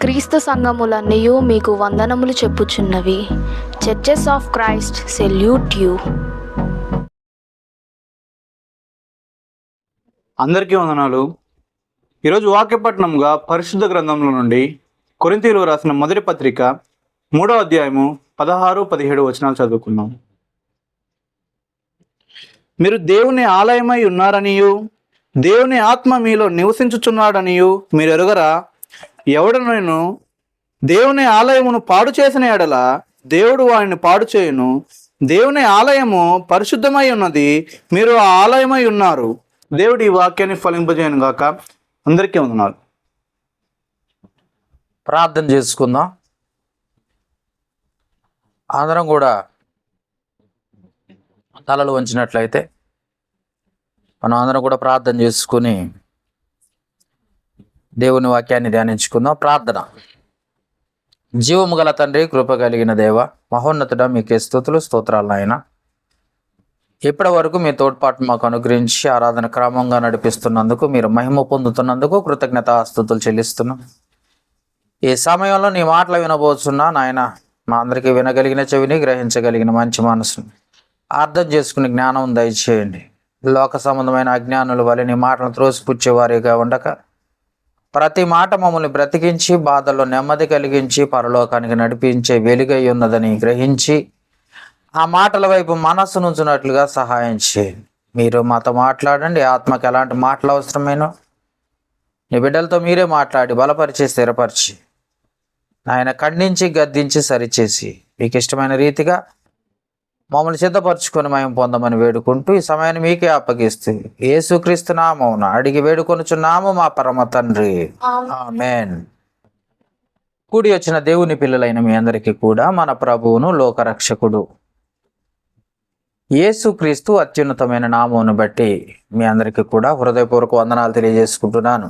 క్రీస్తు సంఘములన్నయు మీకు వందనములు చెప్పుచున్నవి. Churches of Christ salute you. అందరికీ వందనాలు. ఈరోజు వాక్యపట్నంగా పరిశుద్ధ గ్రంథంలో నుండి కొరింథీయులకు రాసిన మొదటి పత్రిక 3వ అధ్యాయము 16-17 వచనాలు చదువుకున్నాం. మీరు దేవుని ఆలయమై ఉన్నారనియు దేవుని ఆత్మ మీలో నివసించుచున్నాడనియు మీరు ఎరుగరా? ఎవడనైను దేవుని ఆలయమును పాడు చేసిన ఎడల దేవుడు వారిని పాడు చేయును. దేవుని ఆలయము పరిశుద్ధమై ఉన్నది, మీరు ఆ ఆలయమై ఉన్నారు. దేవుడు ఈ వాక్యాన్ని ఫలింపజేయను గాక. అందరికీ వందనాలు. ప్రార్థన చేసుకుందాం. అందరం కూడా తలలు వంచినట్లయితే మనం అందరం కూడా ప్రార్థన చేసుకుని దేవుని వాక్యాన్ని ధ్యానించుకుందాం. ప్రార్థన. జీవము గల తండ్రి, కృప కలిగిన దేవ, మహోన్నతుడ, మీకే స్తుతులు స్తోత్రాలు నాయన. ఇప్పటి వరకు మీ తోడ్పాటు మాకు అనుగ్రహించి ఆరాధన క్రమంగా నడిపిస్తున్నందుకు, మీరు మహిమ పొందుతున్నందుకు కృతజ్ఞతాస్తుతులు చెల్లిస్తున్నాం. ఈ సమయంలో నీ మాటలు వినబోతున్నా నాయన, మా అందరికీ వినగలిగిన చెవిని, గ్రహించగలిగిన మంచి మనసుని, అర్థం చేసుకునే జ్ఞానం దయచేయండి. లోక సంబంధమైన అజ్ఞానుల వల్ల నీ మాటలను త్రోసిపుచ్చేవారిగా ఉండక, ప్రతి మాట మమ్మల్ని బ్రతికించి బాధల్లో నెమ్మది కలిగించి పరలోకానికి నడిపించే వెలుగై ఉన్నదని గ్రహించి ఆ మాటల వైపు మనస్సు నుంచున్నట్లుగా సహాయం చేయండి. మీరు మాతో మాట్లాడండి. ఆత్మకి ఎలాంటి మాటలు అవసరమేనో నీ బిడ్డలతో మీరే మాట్లాడి బలపరిచి స్థిరపరిచి ఆయన ఖండించి గద్దించి సరిచేసి మీకు ఇష్టమైన రీతిగా మమ్మల్ని సిద్ధపరచుకొని మేము పొందమని వేడుకుంటూ ఈ సమయాన్ని మీకే అప్పగిస్తూ యేసుక్రీస్తు నామమున అడిగి వేడుకొనుచున్నాము మా పరమ తండ్రి, ఆమేన్. కూడి వచ్చిన దేవుని పిల్లలైన మీ అందరికీ కూడా మన ప్రభువును లోకరక్షకుడు యేసుక్రీస్తు అత్యున్నతమైన నామమును బట్టి మీ అందరికీ కూడా హృదయపూర్వక వందనాలు తెలియజేసుకుంటున్నాను.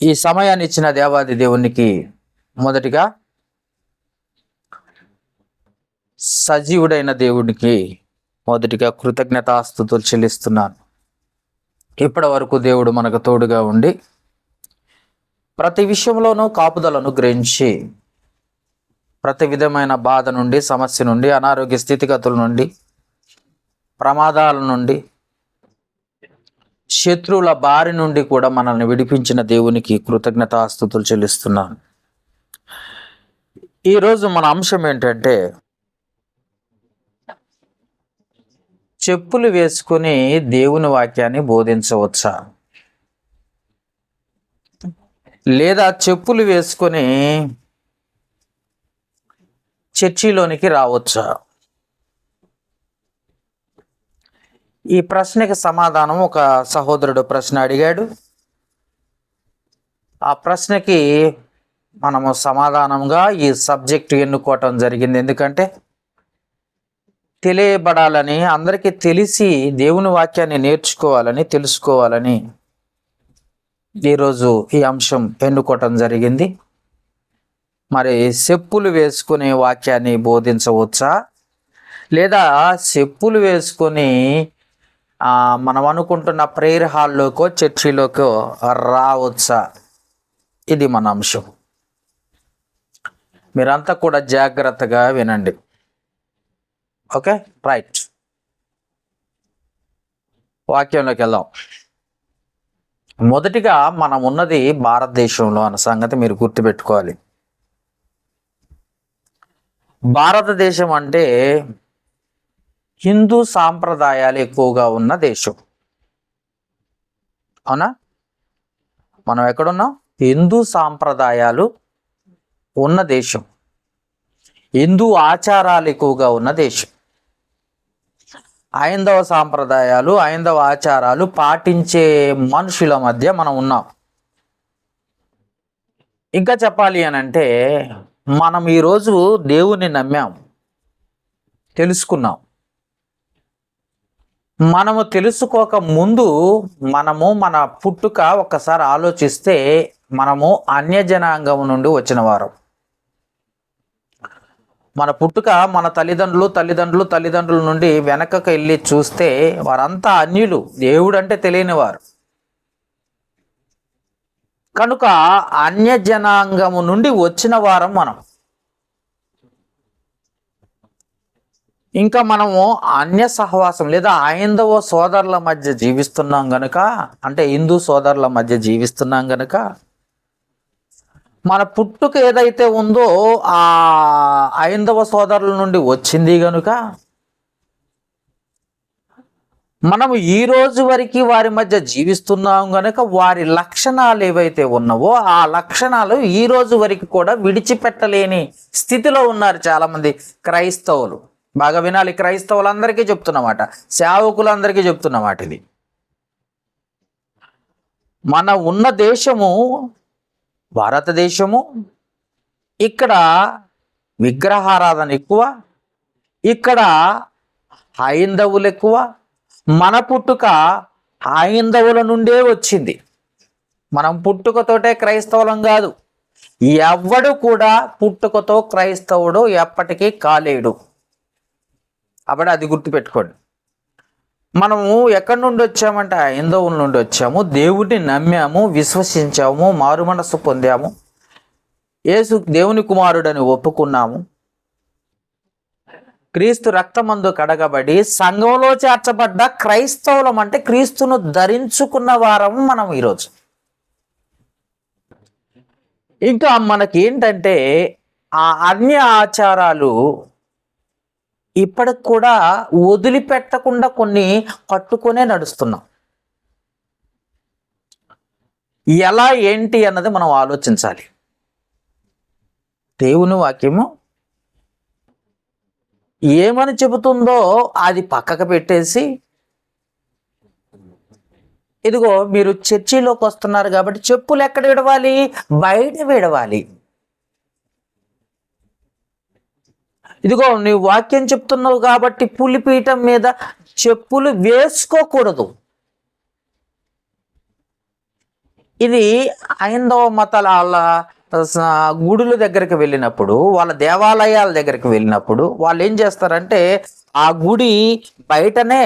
ఈ సమయాన్ని ఇచ్చిన దేవాది దేవునికి మొదటిగా సజీవుడైన దేవుడికి మొదటిగా కృతజ్ఞతాస్తుతులు చెల్లిస్తున్నాను. ఇప్పటి వరకు దేవుడు మనకు తోడుగా ఉండి ప్రతి విషయంలోనూ కాపుదలను గ్రహించి ప్రతి విధమైన బాధ నుండి, సమస్య నుండి, అనారోగ్య స్థితిగతుల నుండి, ప్రమాదాల నుండి, శత్రువుల బారి నుండి కూడా మనల్ని విడిపించిన దేవునికి కృతజ్ఞతాస్తుతులు చెల్లిస్తున్నాను. ఈరోజు మన అంశం ఏంటంటే, చెప్పులు వేసుకుని దేవుని వాక్యాన్ని బోధించవచ్చా, లేదా చెప్పులు వేసుకొని చర్చిలోనికి రావచ్చా? ఈ ప్రశ్నకి సమాధానం ఒక సహోదరుడు ప్రశ్న అడిగాడు. ఆ ప్రశ్నకి మనము సమాధానంగా ఈ సబ్జెక్టు ఎన్నుకోవటం జరిగింది. ఎందుకంటే తెలియబడాలని, అందరికీ తెలిసి దేవుని వాక్యాన్ని నేర్చుకోవాలని, తెలుసుకోవాలని ఈరోజు ఈ అంశం ఎన్నుకోవటం జరిగింది. మరి చెప్పులు వేసుకుని వాక్యాన్ని బోధించవచ్చా, లేదా చెప్పులు వేసుకొని మనం అనుకుంటున్న ప్రేయర్ హాల్లోకో చర్చిలోకో రావచ్చా? ఇది మన అంశం. మీరంతా కూడా జాగ్రత్తగా వినండి. Okay, right. వాక్యంలోకి వెళ్దాం. మొదటిగా మనం ఉన్నది భారతదేశంలో అన్న సంగతి మీరు గుర్తుపెట్టుకోవాలి. భారతదేశం అంటే హిందూ సాంప్రదాయాలు ఎక్కువగా ఉన్న దేశం. అవునా? మనం ఎక్కడున్నాం? హిందూ సాంప్రదాయాలు ఉన్న దేశం, హిందూ ఆచారాలు ఎక్కువగా ఉన్న దేశం. హైందవ సాంప్రదాయాలు, హైందవ ఆచారాలు పాటించే మనుషుల మధ్య మనం ఉన్నాం. ఇంకా చెప్పాలి అని అంటే, మనం ఈరోజు దేవుని నమ్మాం, తెలుసుకున్నాం. మనము తెలుసుకోక ముందు మనము మన పుట్టుక ఒక్కసారి ఆలోచిస్తే మనము అన్యజనాంగం నుండి వచ్చిన వారు. మన పుట్టుక మన తల్లిదండ్రుల నుండి వెనకకు వెళ్ళి చూస్తే వారంతా అన్యులు, దేవుడు అంటే తెలియని వారు. కనుక అన్యజనాంగము నుండి వచ్చిన వారం మనం. ఇంకా మనము అన్య సహవాసం లేదా హైందవ సోదరుల మధ్య జీవిస్తున్నాం గనుక, అంటే హిందూ సోదరుల మధ్య జీవిస్తున్నాం గనుక, మన పుట్టుక ఏదైతే ఉందో ఆ హైందవ సోదరుల నుండి వచ్చింది గనుక, మనము ఈ రోజు వరకు వారి మధ్య జీవిస్తున్నాం గనుక వారి లక్షణాలు ఏవైతే ఉన్నావో ఆ లక్షణాలు ఈ రోజు వరకు కూడా విడిచిపెట్టలేని స్థితిలో ఉన్నారు చాలామంది క్రైస్తవులు. బాగా వినాలి, క్రైస్తవులందరికీ చెప్తున్నమాట, సేవకులందరికీ చెప్తున్నమాట ఇది. మన ఉన్న దేశము భారతదేశము, ఇక్కడ విగ్రహారాధన ఎక్కువ, ఇక్కడ హైందవులు ఎక్కువ. మన పుట్టుక హైందవుల నుండే వచ్చింది. మనం పుట్టుకతోటే క్రైస్తవులం కాదు. ఎవడు కూడా పుట్టుకతో క్రైస్తవుడు ఎప్పటికీ కాలేడు. అప్పుడు అది గుర్తుపెట్టుకోండి. మనము ఎక్కడి నుండి వచ్చామంటే హైందవుల నుండి వచ్చాము. దేవుడిని నమ్మాము, విశ్వసించాము, మారు మనస్సు పొందాము, యేసు దేవుని కుమారుడని ఒప్పుకున్నాము, క్రీస్తు రక్తమందు కడగబడి సంఘంలో చేర్చబడ్డ క్రైస్తవులం. అంటే క్రీస్తును ధరించుకున్న వారం మనం ఈరోజు. ఇంకా మనకేంటంటే ఆ అన్య ఆచారాలు ఇప్పటికి కూడా వదిలిపెట్టకుండా కొన్ని కట్టుకునే నడుస్తున్నాం. ఎలా ఏంటి అన్నది మనం ఆలోచించాలి. దేవుని వాక్యము ఏమని చెబుతుందో అది పక్కకు పెట్టేసి, ఇదిగో మీరు చర్చిలోకి వస్తున్నారు కాబట్టి చెప్పులు ఎక్కడ విడవాలి? బయట విడవాలి. ఇదిగో నీ వాక్యం చెప్తున్నావు కాబట్టి పులిపీఠం మీద చెప్పులు వేసుకోకూడదు. ఇది హైందవ మతాల గుడుల దగ్గరికి వెళ్ళినప్పుడు, వాళ్ళ దేవాలయాల దగ్గరికి వెళ్ళినప్పుడు వాళ్ళు ఏం చేస్తారంటే ఆ గుడి బయటనే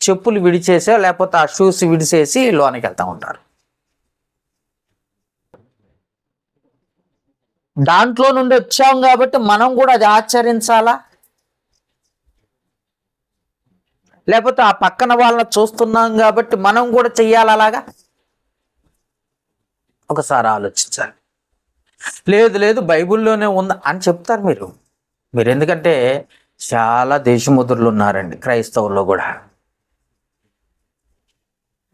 చెప్పులు విడిచేసో లేకపోతే ఆ షూస్ విడిచేసి లోనికి వెళ్తూ ఉంటారు. దాంట్లో నుండి వచ్చాం కాబట్టి మనం కూడా అది ఆచరించాలా? లేకపోతే ఆ పక్కన వాళ్ళని చూస్తున్నాం కాబట్టి మనం కూడా చెయ్యాలి అలాగా? ఒకసారి ఆలోచించాలి. లేదు లేదు బైబిల్లోనే ఉందా అని చెప్తారు మీరు ఎందుకంటే చాలా దేశముద్రులు ఉన్నారండి క్రైస్తవుల్లో కూడా.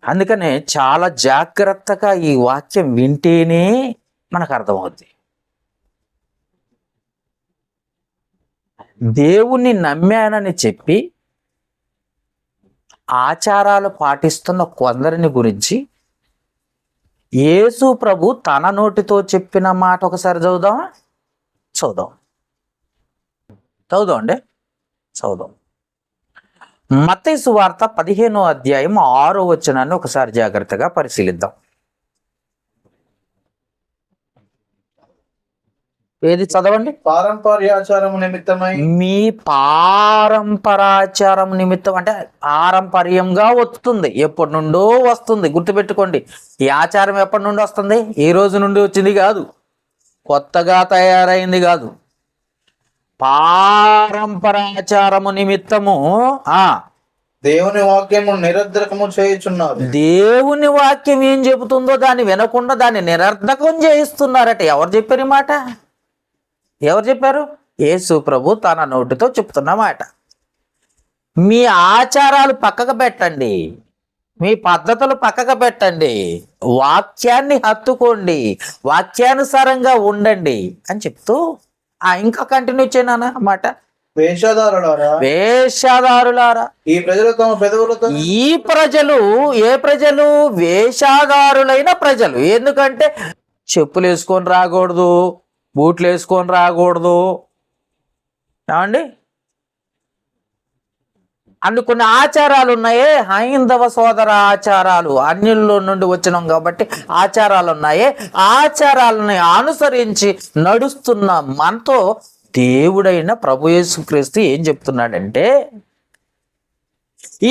అందుకనే చాలా జాగ్రత్తగా ఈ వాక్యం వింటేనే మనకు అర్థమవుద్ది. దేవుణ్ణి నమ్మానని చెప్పి ఆచారాలు పాటిస్తున్న కొందరిని గురించి యేసు ప్రభు తన నోటితో చెప్పిన మాట ఒకసారి చదువుదాం అండి. మత్తయి సువార్త 15వ అధ్యాయం 6వ వచనాన్ని ఒకసారి జాగ్రత్తగా పరిశీలిద్దాం. ఏది చదవండి? పారంపర్యాచారము నిమిత్తమై. మీ పారంపరాచారం నిమిత్తం అంటే పారంపర్యంగా వస్తుంది, ఎప్పటి నుండో వస్తుంది. గుర్తుపెట్టుకోండి, ఈ ఆచారం ఎప్పటి నుండి వస్తుంది? ఈ రోజు నుండి వచ్చింది కాదు, కొత్తగా తయారైంది కాదు. పారంపరాచారము నిమిత్తము దేవుని వాక్యము నిరర్ధకము చేయుచున్నారు. దేవుని వాక్యం ఏం చెబుతుందో దాన్ని వినకుండా దాన్ని నిరర్ధకం చేయిస్తున్నారట. ఎవరు చెప్పారు ఈ మాట? ఎవరు చెప్పారు? యేసు ప్రభు తన నోటితో చెప్తున్న మాట. మీ ఆచారాలు పక్కకు పెట్టండి, మీ పద్ధతులు పక్కకు పెట్టండి, వాక్యాన్ని హత్తుకోండి, వాక్యానుసారంగా ఉండండి అని చెప్తూ ఇంకా కంటిన్యూ చేయనా మాట. వేషధారులారా, ఈ ప్రజలు తమ పెదవులతో. ఈ ప్రజలు ఏ ప్రజలు? వేషధారులైన ప్రజలు. ఎందుకంటే చెప్పులు వేసుకొని రాకూడదు, బూట్లు వేసుకొని రాకూడదు ఏమండి. అన్ని కొన్ని ఆచారాలు ఉన్నాయే, హైందవ సోదర ఆచారాలు, అన్యుల్లో నుండి వచ్చినాం కాబట్టి ఆచారాలు ఉన్నాయే, ఆచారాలని అనుసరించి నడుస్తున్న మనతో దేవుడైన ప్రభు యేసుక్రీస్తు ఏం చెప్తున్నాడంటే,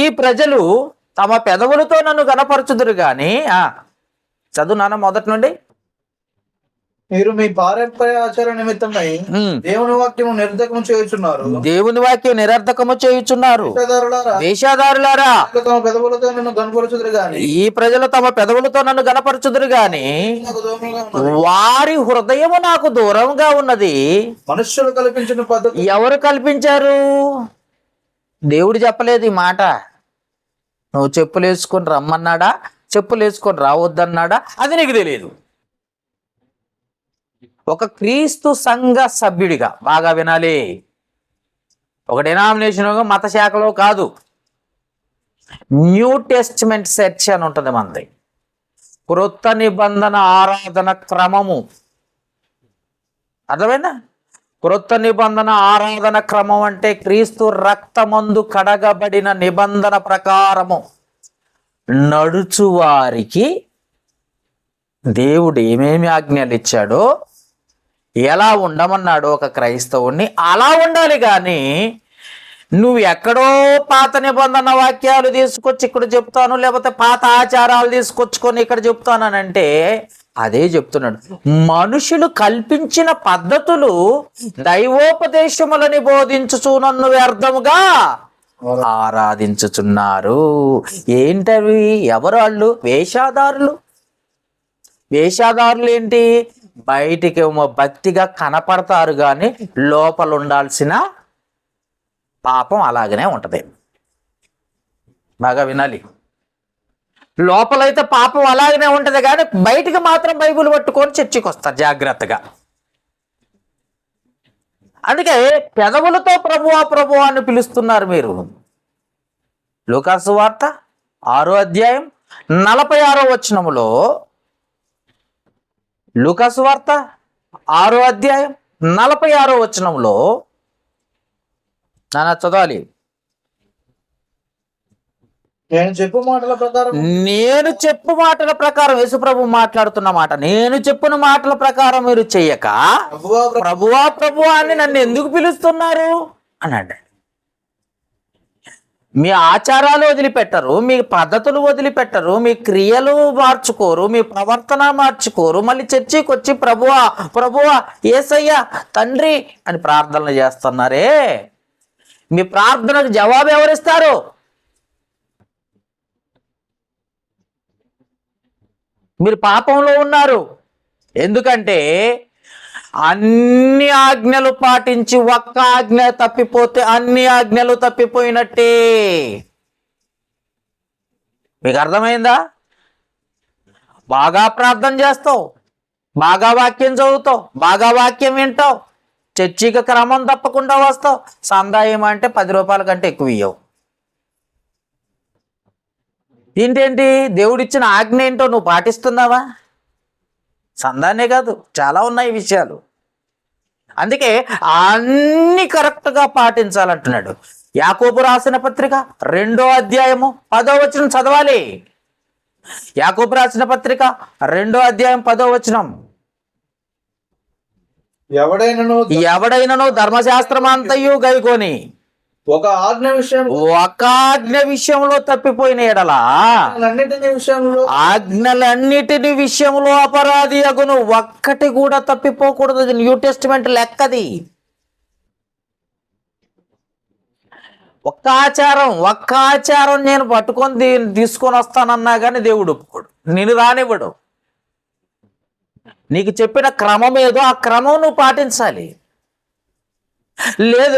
ఈ ప్రజలు తమ పెదవులతో నన్ను గణపరచుదురు గాని చదువు నాన్న మొదటి నుండి. మీరు మీ పారంపర్య ఆచార నిమిత్తమై దేవుని వాక్యము నిర్ధకము చేయుచున్నారు. దేవుని వాక్యం నిరర్ధకము చేయుచున్నారు. వేషధారులారా, వేషధారులారా, తమ పెదవులతో నిన్ను కనపరచుదురు గాని ఈ ప్రజలు తమ పెదవులతో నన్ను గనపరచుదురు గాని నాకు దూరంగా ఉన్నది. వారి హృదయము నాకు దూరంగా ఉన్నది. మనుష్యులు కల్పించిన పద్ధతి ఎవరు కల్పించారు? దేవుడు చెప్పలేదు ఈ మాట. నువ్వు చెప్పులు వేసుకొని రమ్మన్నాడా, చెప్పులు వేసుకొని రావద్దన్నాడా, అది నీకు తెలియదు. ఒక క్రీస్తు సంఘ సభ్యుడిగా బాగా వినాలి. ఒక డినామినేషన్ మత శాఖలో కాదు, న్యూ టెస్టిమెంట్ చర్చ్ అని ఉంటుంది మనది. క్రొత్త నిబంధన ఆరాధన క్రమము, అర్థమైందా? క్రొత్త నిబంధన ఆరాధన క్రమం అంటే క్రీస్తు రక్తమందు కడగబడిన నిబంధన ప్రకారము నడుచువారికి దేవుడు ఏమేమి ఆజ్ఞలు ఇచ్చాడో, ఎలా ఉండమన్నాడో ఒక క్రైస్తవుణ్ణి అలా ఉండాలి. కానీ నువ్వు ఎక్కడో పాత నిబంధన వాక్యాలు తీసుకొచ్చి ఇక్కడ చెప్తాను, లేకపోతే పాత ఆచారాలు తీసుకొచ్చుకొని ఇక్కడ చెప్తానంటే అదే చెప్తున్నాడు. మనుషులు కల్పించిన పద్ధతులు దైవోపదేశములని బోధించుచు నన్ను వ్యర్థముగా ఆరాధించుచున్నారు. ఏంటవి? ఎవరు వాళ్ళు? వేషధారులు. వేషధారులు ఏంటి? బయటికి ఏమో భక్తిగా కనపడతారు కానీ లోపల ఉండాల్సిన పాపం అలాగనే ఉంటది. బాగా వినాలి. లోపలైతే పాపం అలాగనే ఉంటది కానీ బయటికి మాత్రం బైబిల్ పట్టుకొని చర్చికి వస్తారు జాగ్రత్తగా. అందుకే పెదవులతో ప్రభువా ప్రభువా అని పిలుస్తున్నారు మీరు. లూకాసు వార్త 6వ అధ్యాయం 46వ వచనములో, లూకాసు వార్త 6వ అధ్యాయం 46వ వచనంలో నాన్న చదవాలి. నేను చెప్పు మాటల ప్రకారం, నేను చెప్పు మాటల ప్రకారం, యేసుప్రభు మాట్లాడుతున్న మాట, నేను చెప్పిన మాటల ప్రకారం మీరు చెయ్యక ప్రభువా ప్రభువా ప్రభువా అని నన్ను ఎందుకు పిలుస్తున్నారు అన్నాడు. మీ ఆచారాలు వదిలిపెట్టరు, మీ పద్ధతులు వదిలిపెట్టరు, మీ క్రియలు మార్చుకోరు, మీ ప్రవర్తన మార్చుకోరు, మళ్ళీ చర్చికి వచ్చి ప్రభువా ప్రభువా యేసయ్యా తండ్రి అని ప్రార్థనలు చేస్తున్నారే. మీ ప్రార్థనకు జవాబు ఎవరిస్తారు? మీరు పాపంలో ఉన్నారు. ఎందుకంటే అన్ని ఆజ్ఞలు పాటించి ఒక్క ఆజ్ఞ తప్పిపోతే అన్ని ఆజ్ఞలు తప్పిపోయినట్టే. మీకు అర్థమైందా? బాగా ప్రార్థన చేస్తావు, బాగా వాక్యం చదువుతావు, బాగా వాక్యం వింటావు, చర్చికి క్రమం తప్పకుండా వస్తావు, సందా ఏమంటే 10 రూపాయల కంటే ఎక్కువ ఇవ్వవు. ఏంటేంటి? దేవుడిచ్చిన ఆజ్ఞ ఏంటో నువ్వు పాటిస్తున్నావా? సందానే కాదు, చాలా ఉన్నాయి విషయాలు. అందుకే అన్ని కరెక్ట్గా పాటించాలంటున్నాడు. యాకోబు రాసిన పత్రిక 2వ అధ్యాయము 10వ వచనం చదవాలి. యాకోబు రాసిన పత్రిక 2వ అధ్యాయం 10వ వచనం. ఎవడైనను ధర్మశాస్త్రం అంతయు గైకొని ఒక ఆజ్ఞ విషయంలో తప్పిపోయిన ఎడలా ఆజ్ఞలన్నిటిని విషయంలో అపరాధి అగును. ఒక్కటి కూడా తప్పిపోకూడదు. New testament లెక్కది. ఒక్క ఆచారం నేను పట్టుకొని తీసుకొని వస్తానన్నా కానీ దేవుడు ఒప్పుకోడు, నేను రానివ్వడు. నీకు చెప్పిన క్రమం ఏదో ఆ క్రమం నువ్వు పాటించాలి. లేదు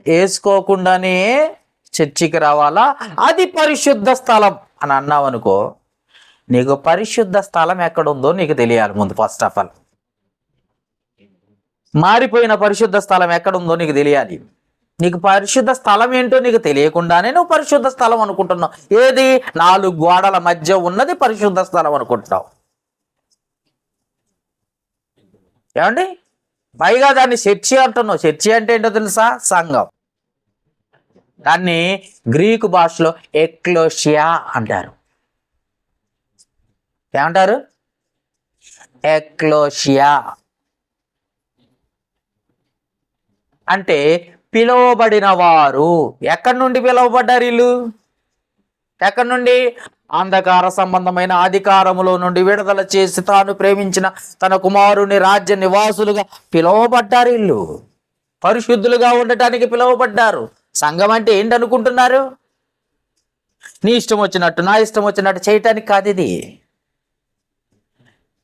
వేసుకోకుండానే చర్చికి రావాలా, అది పరిశుద్ధ స్థలం అని అన్నావు అనుకో, నీకు పరిశుద్ధ స్థలం ఎక్కడుందో నీకు తెలియాలి ముందు. ఫస్ట్ ఆఫ్ ఆల్ మారిపోయిన పరిశుద్ధ స్థలం ఎక్కడుందో నీకు తెలియాలి. నీకు పరిశుద్ధ స్థలం ఏంటో నీకు తెలియకుండానే నువ్వు పరిశుద్ధ స్థలం అనుకుంటున్నావు. ఏది? 4 గోడల మధ్య ఉన్నది పరిశుద్ధ స్థలం అనుకుంటున్నావు. ఏమండి? పైగా దాన్ని చర్చి అంటున్నావు. చర్చి అంటే ఏంటో తెలుసా? సంఘం. దాన్ని గ్రీకు భాషలో ఎక్లోషియా అంటారు. ఏమంటారు? ఎక్లోషియా అంటే పిలువబడిన వారు. ఎక్కడి నుండి పిలువబడ్డారు వీళ్ళు? ఎక్కడి నుండి? అంధకార సంబంధమైన అధికారములో నుండి విడుదల చేసి తాను ప్రేమించిన తన కుమారుని రాజ్య నివాసులుగా పిలువబడ్డారు. వీళ్ళు పరిశుద్ధులుగా ఉండటానికి పిలువబడ్డారు. సంఘం అంటే ఏంటనుకుంటున్నారు? నీ ఇష్టం వచ్చినట్టు నా ఇష్టం వచ్చినట్టు చేయటానికి కాదు. ఇది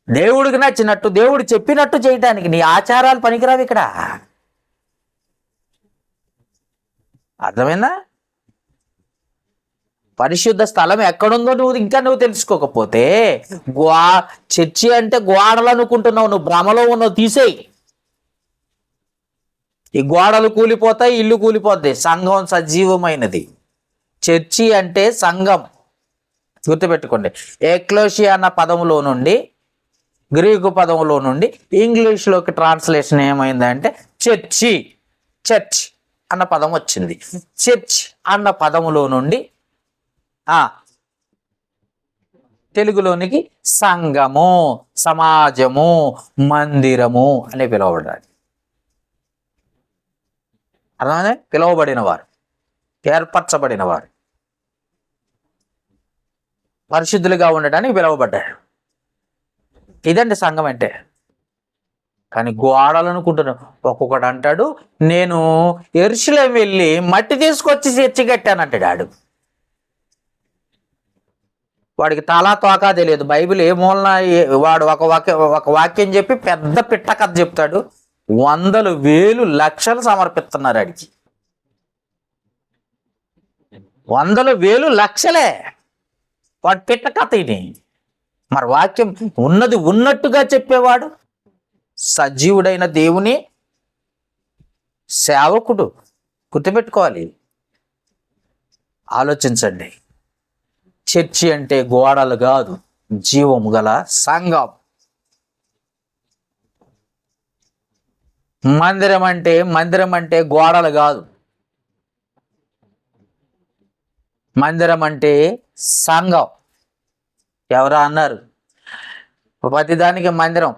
దేవుడికి నచ్చినట్టు దేవుడు చెప్పినట్టు చేయటానికి. నీ ఆచారాలు పనికిరావు ఇక్కడ. అర్థమైందా? పరిశుద్ధ స్థలం ఎక్కడుందో నువ్వు తెలుసుకోకపోతే చర్చి అంటే గోడలు అనుకుంటున్నావు. నువ్వు భ్రమలో ఉన్నావు. తీసేయి. ఈ గోడలు కూలిపోతాయి, ఇల్లు కూలిపోతాయి. సంఘం సజీవమైనది. చర్చి అంటే సంఘం. గుర్తుపెట్టుకోండి. ఎక్లోషియా అన్న పదములో నుండి, గ్రీకు పదములో నుండి ఇంగ్లీష్లోకి ట్రాన్స్లేషన్ ఏమైందంటే చర్చి. చర్చ్ అన్న పదం వచ్చింది. చర్చ్ అన్న పదములో నుండి తెలుగులోనికి సంఘము, సమాజము, మందిరము అని పిలువబడాలి. అర్థమైందా? పిలువబడిన వారు, ఏర్పరచబడిన వారు, పరిశుద్ధులుగా ఉండడానికి పిలువబడ్డారు. ఇదండి సంఘం అంటే. కానీ గోడలు అనుకుంటున్నాం. ఒక్కొక్కడు అంటాడు, నేను యెరూషలేము వెళ్ళి మట్టి తీసుకొచ్చి చర్చి కట్టానంటాడు. వాడికి తలా తోకా తెలియదు. బైబిల్ ఏ మూలన వాడు ఒక వాక్యం చెప్పి పెద్ద పిట్ట కథ చెప్తాడు. 100,000 లక్షలు సమర్పిస్తున్నారు ఆడికి. 100,000 లక్షలే వాడు పిట్ట కథ. ఇది మరి వాక్యం ఉన్నది ఉన్నట్టుగా చెప్పేవాడు సజీవుడైన దేవుని సేవకుడు. గుర్తుపెట్టుకోవాలి. ఆలోచించండి. చర్చి అంటే గోడలు కాదు, జీవము గల సంఘం. మందిరం అంటే గోడలు కాదు. మందిరం అంటే సంఘం. ఎవరా అన్నారు? ప్రతిదానికి మందిరం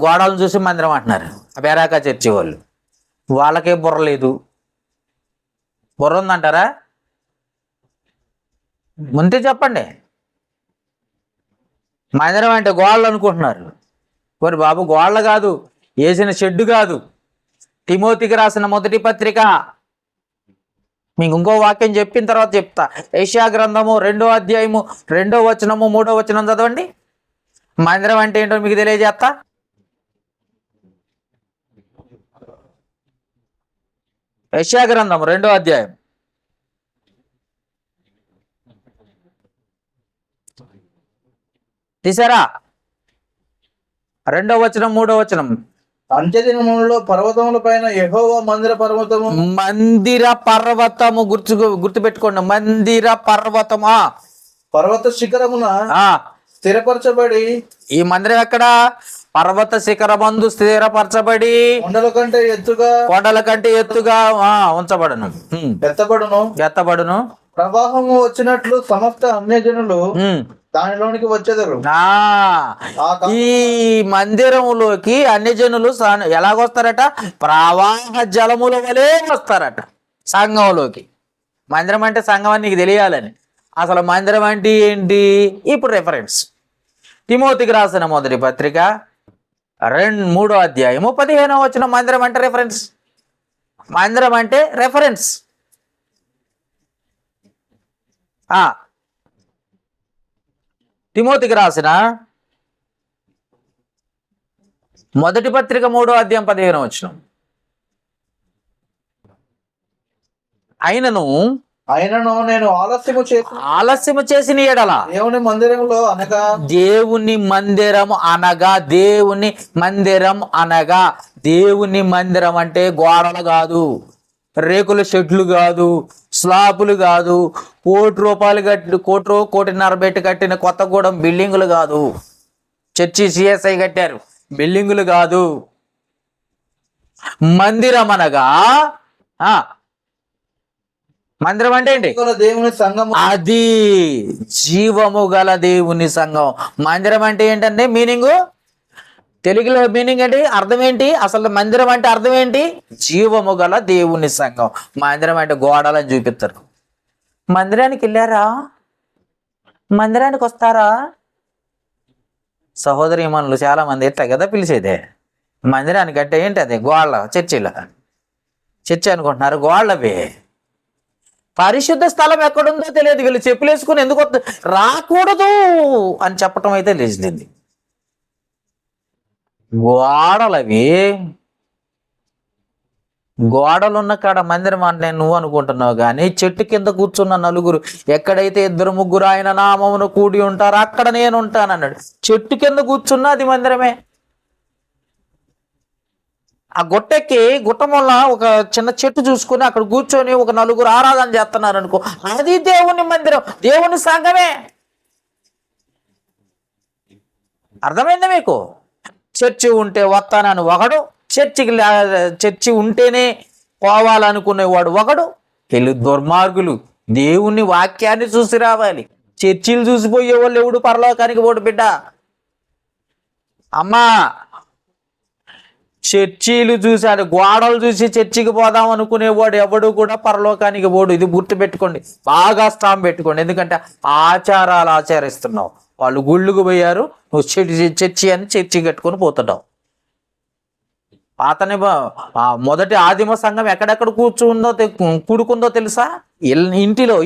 గోడలను చూసి మందిరం అంటున్నారు. బేరాక చర్చి వాళ్ళు. వాళ్ళకే బుర్ర లేదు. బుర్ర ఉందంటారా? ముందే చెప్పండి. మందిరం అంటే గోడలు అనుకుంటున్నారు. మరి బాబు, గోడలు కాదు, వేసిన షెడ్డు కాదు. తిమోతికి రాసిన మొదటి పత్రిక, మీకు ఇంకో వాక్యం చెప్పిన తర్వాత చెప్తా. యెషయా గ్రంథము 2వ అధ్యాయము 2వ వచనము 3వ వచనం చదవండి. మందిరం అంటే ఏంటో మీకు తెలియజేస్తా. యెషయా గ్రంథము 2వ అధ్యాయం తీసారా? 2వ వచనం 3వ వచనం. అంత్యదినములలో పర్వతముల పైన యెహోవా మందిర పర్వతము గుర్తుపెట్టుకోండి. మందిర పర్వతమా, పర్వత శిఖరమున స్థిరపరచబడి. ఈ మందిరం ఎక్కడ? పర్వత శిఖరమందు స్థిరపరచబడి కొండల కంటే ఎత్తుగా ఉంచబడును, ఎత్తబడును. ప్రవాహము వచ్చినట్లు సమస్త అన్యజనులు దానిలోనికి వచ్చేదారు. ఈ మందిరములోకి అన్యజనులు ఎలాగొస్తారట? ప్రవాహ జలముల వలె వస్తారట సంఘంలోకి. మందిరం అంటే సంఘం అని నీకు తెలియాలని. అసలు మందిరం అంటే ఏంటి? ఇప్పుడు రెఫరెన్స్ తిమోతికి రాసిన మొదటి పత్రిక 3వ అధ్యాయము 15వ వచనం. మందిరం అంటే రెఫరెన్స్. మందిరం అంటే రెఫరెన్స్. తిమోతికి రాసిన మొదటి పత్రిక 3వ అధ్యాయం 15వ వచనం. అయినను నేను ఆలస్యము చేసిన ఎడల దేవుని మందిరంలో దేవుని మందిరం అంటే గోడలు కాదు, రేకుల షెడ్లు కాదు, స్లాపులు కాదు, ₹1,50,00,000 పెట్టి కట్టిన కొత్తగూడెం బిల్డింగులు కాదు. చర్చి సిఎస్ఐ కట్టారు, బిల్డింగులు కాదు. మందిరం అనగా మందిరం అంటే ఏంటి? దేవుని సంఘం. అది జీవము గల దేవుని సంఘం. మందిరం అంటే ఏంటంటే మీనింగు, తెలుగులో మీనింగ్ ఏంటి, అర్థం ఏంటి? అసలు మందిరం అంటే అర్థం ఏంటి? జీవము గల దేవుని సంఘం. మందిరం అంటే గోడలని చూపిస్తారు. మందిరానికి వెళ్ళారా? మందిరానికి వస్తారా? సహోదరీమణులు చాలా మంది ఎట్లా కదా పిలిచేదే. మందిరానికి అంటే ఏంటి అది? గోళ్ళ చర్చి అనుకుంటున్నారు, గోళ్ళవి. పరిశుద్ధ స్థలం ఎక్కడుందో తెలియదు. వీళ్ళు చెప్పులు వేసుకుని ఎందుకు రాకూడదు అని చెప్పటం అయితే లేచింది. గోడలవి, గోడలున్న కాడ మందిరం అంటే నువ్వు అనుకుంటున్నావు, కానీ చెట్టు కింద కూర్చున్న నలుగురు, ఎక్కడైతే 2-3 ఆయన నామమును కూడి ఉంటారో అక్కడ నేను ఉంటానన్నాడు. చెట్టు కింద కూర్చున్నా అది మందిరమే. ఆ గుట్టెక్కి గుట్టముల ఒక చిన్న చెట్టు చూసుకుని అక్కడ కూర్చొని ఒక నలుగురు ఆరాధన చేస్తున్నారు అనుకో, అది దేవుని మందిరం, దేవుని సంఘమే. అర్థమైందా మీకు? చర్చి ఉంటే వస్తానని ఒకడు, చర్చి ఉంటేనే పోవాలనుకునేవాడు ఒకడు. వీళ్ళు దుర్మార్గులు. దేవుని వాక్యాన్ని చూసి రావాలి. చర్చిలు చూసిపోయే వాళ్ళు ఎవడు పరలోకానికి పోడు బిడ్డ. అమ్మా, చర్చీలు చూశాడు, గోడలు చూసి చర్చికి పోదాం అనుకునేవాడు ఎవడు కూడా పరలోకానికి పోడు. ఇది గుర్తు పెట్టుకోండి, బాగా స్టాంప్ పెట్టుకోండి. ఎందుకంటే ఆచారాలు ఆచరిస్తున్నావు. వాళ్ళు గుళ్ళకు పోయారు, నువ్వు చర్చి అని చర్చి కట్టుకొని పోతున్నావు. పాతని మొదటి ఆదిమ సంఘం ఎక్కడెక్కడ కూడుకుందో తెలుసా? ఇంటిలో.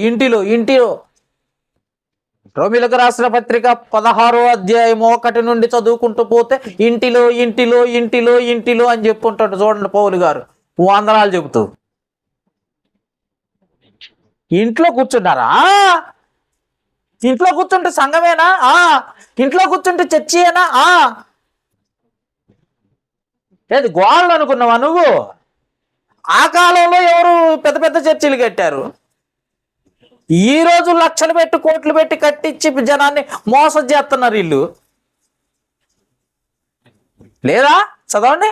రోమిలకు రాసిన పత్రిక 16వ అధ్యాయం 1 నుండి చదువుకుంటూ పోతే ఇంటిలో అని చెప్పుకుంటాడు. చూడండి పౌలు గారు వందనాలు చెబుతూ. ఇంట్లో కూర్చున్నారా? ఇంట్లో కూర్చుంటే సంఘమేనా? ఇంట్లో కూర్చుంటే చర్చియేనా? ఏది గోళ్ళు అనుకున్నావా నువ్వు? ఆ కాలంలో ఎవరు పెద్ద పెద్ద చర్చిలు కట్టారు. ఈ రోజు లక్షలు పెట్టి కోట్లు పెట్టి కట్టించి జనాన్ని మోసం చేస్తున్నారు వీళ్ళు. లేదా? చదవండి.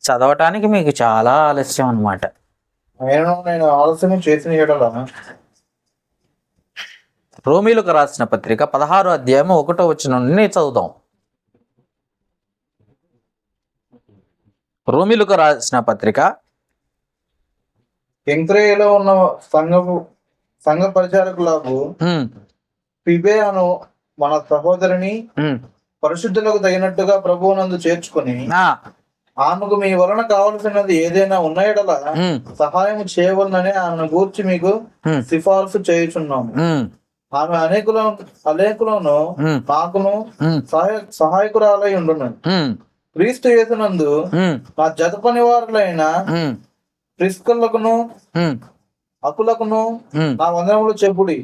చదవటానికి మీకు చాలా ఆలస్యం అన్నమాట. నేను ఆలస్యం చేసిన యెడల రోమీలకు రాసిన పత్రిక 16వ అధ్యాయం 1వ వచనం నుండి చదువుదాం. రోమీలకు రాసిన పత్రిక కెంక్రేయలో ఉన్న సంఘ పరిచారకులకు ఫిబే అను మన సహోదరిని పరిశుద్ధులకు తగినట్టుగా ప్రభువునందు చేర్చుకుని ఆమెకు మీ వలన కావలసినది ఏదైనా ఉన్నాయడలా సహాయం చేయవలనని ఆమెను గూర్చి మీకు సిఫార్సు చేయుచున్నాము. ఆమె అనేకులను నాకును సహాయకురాలై ఉండును. క్రీస్తు యేసునందు నా జత పనివారులైన ప్రిస్కులకును అకులకును నా వందనములు చెప్పుడి.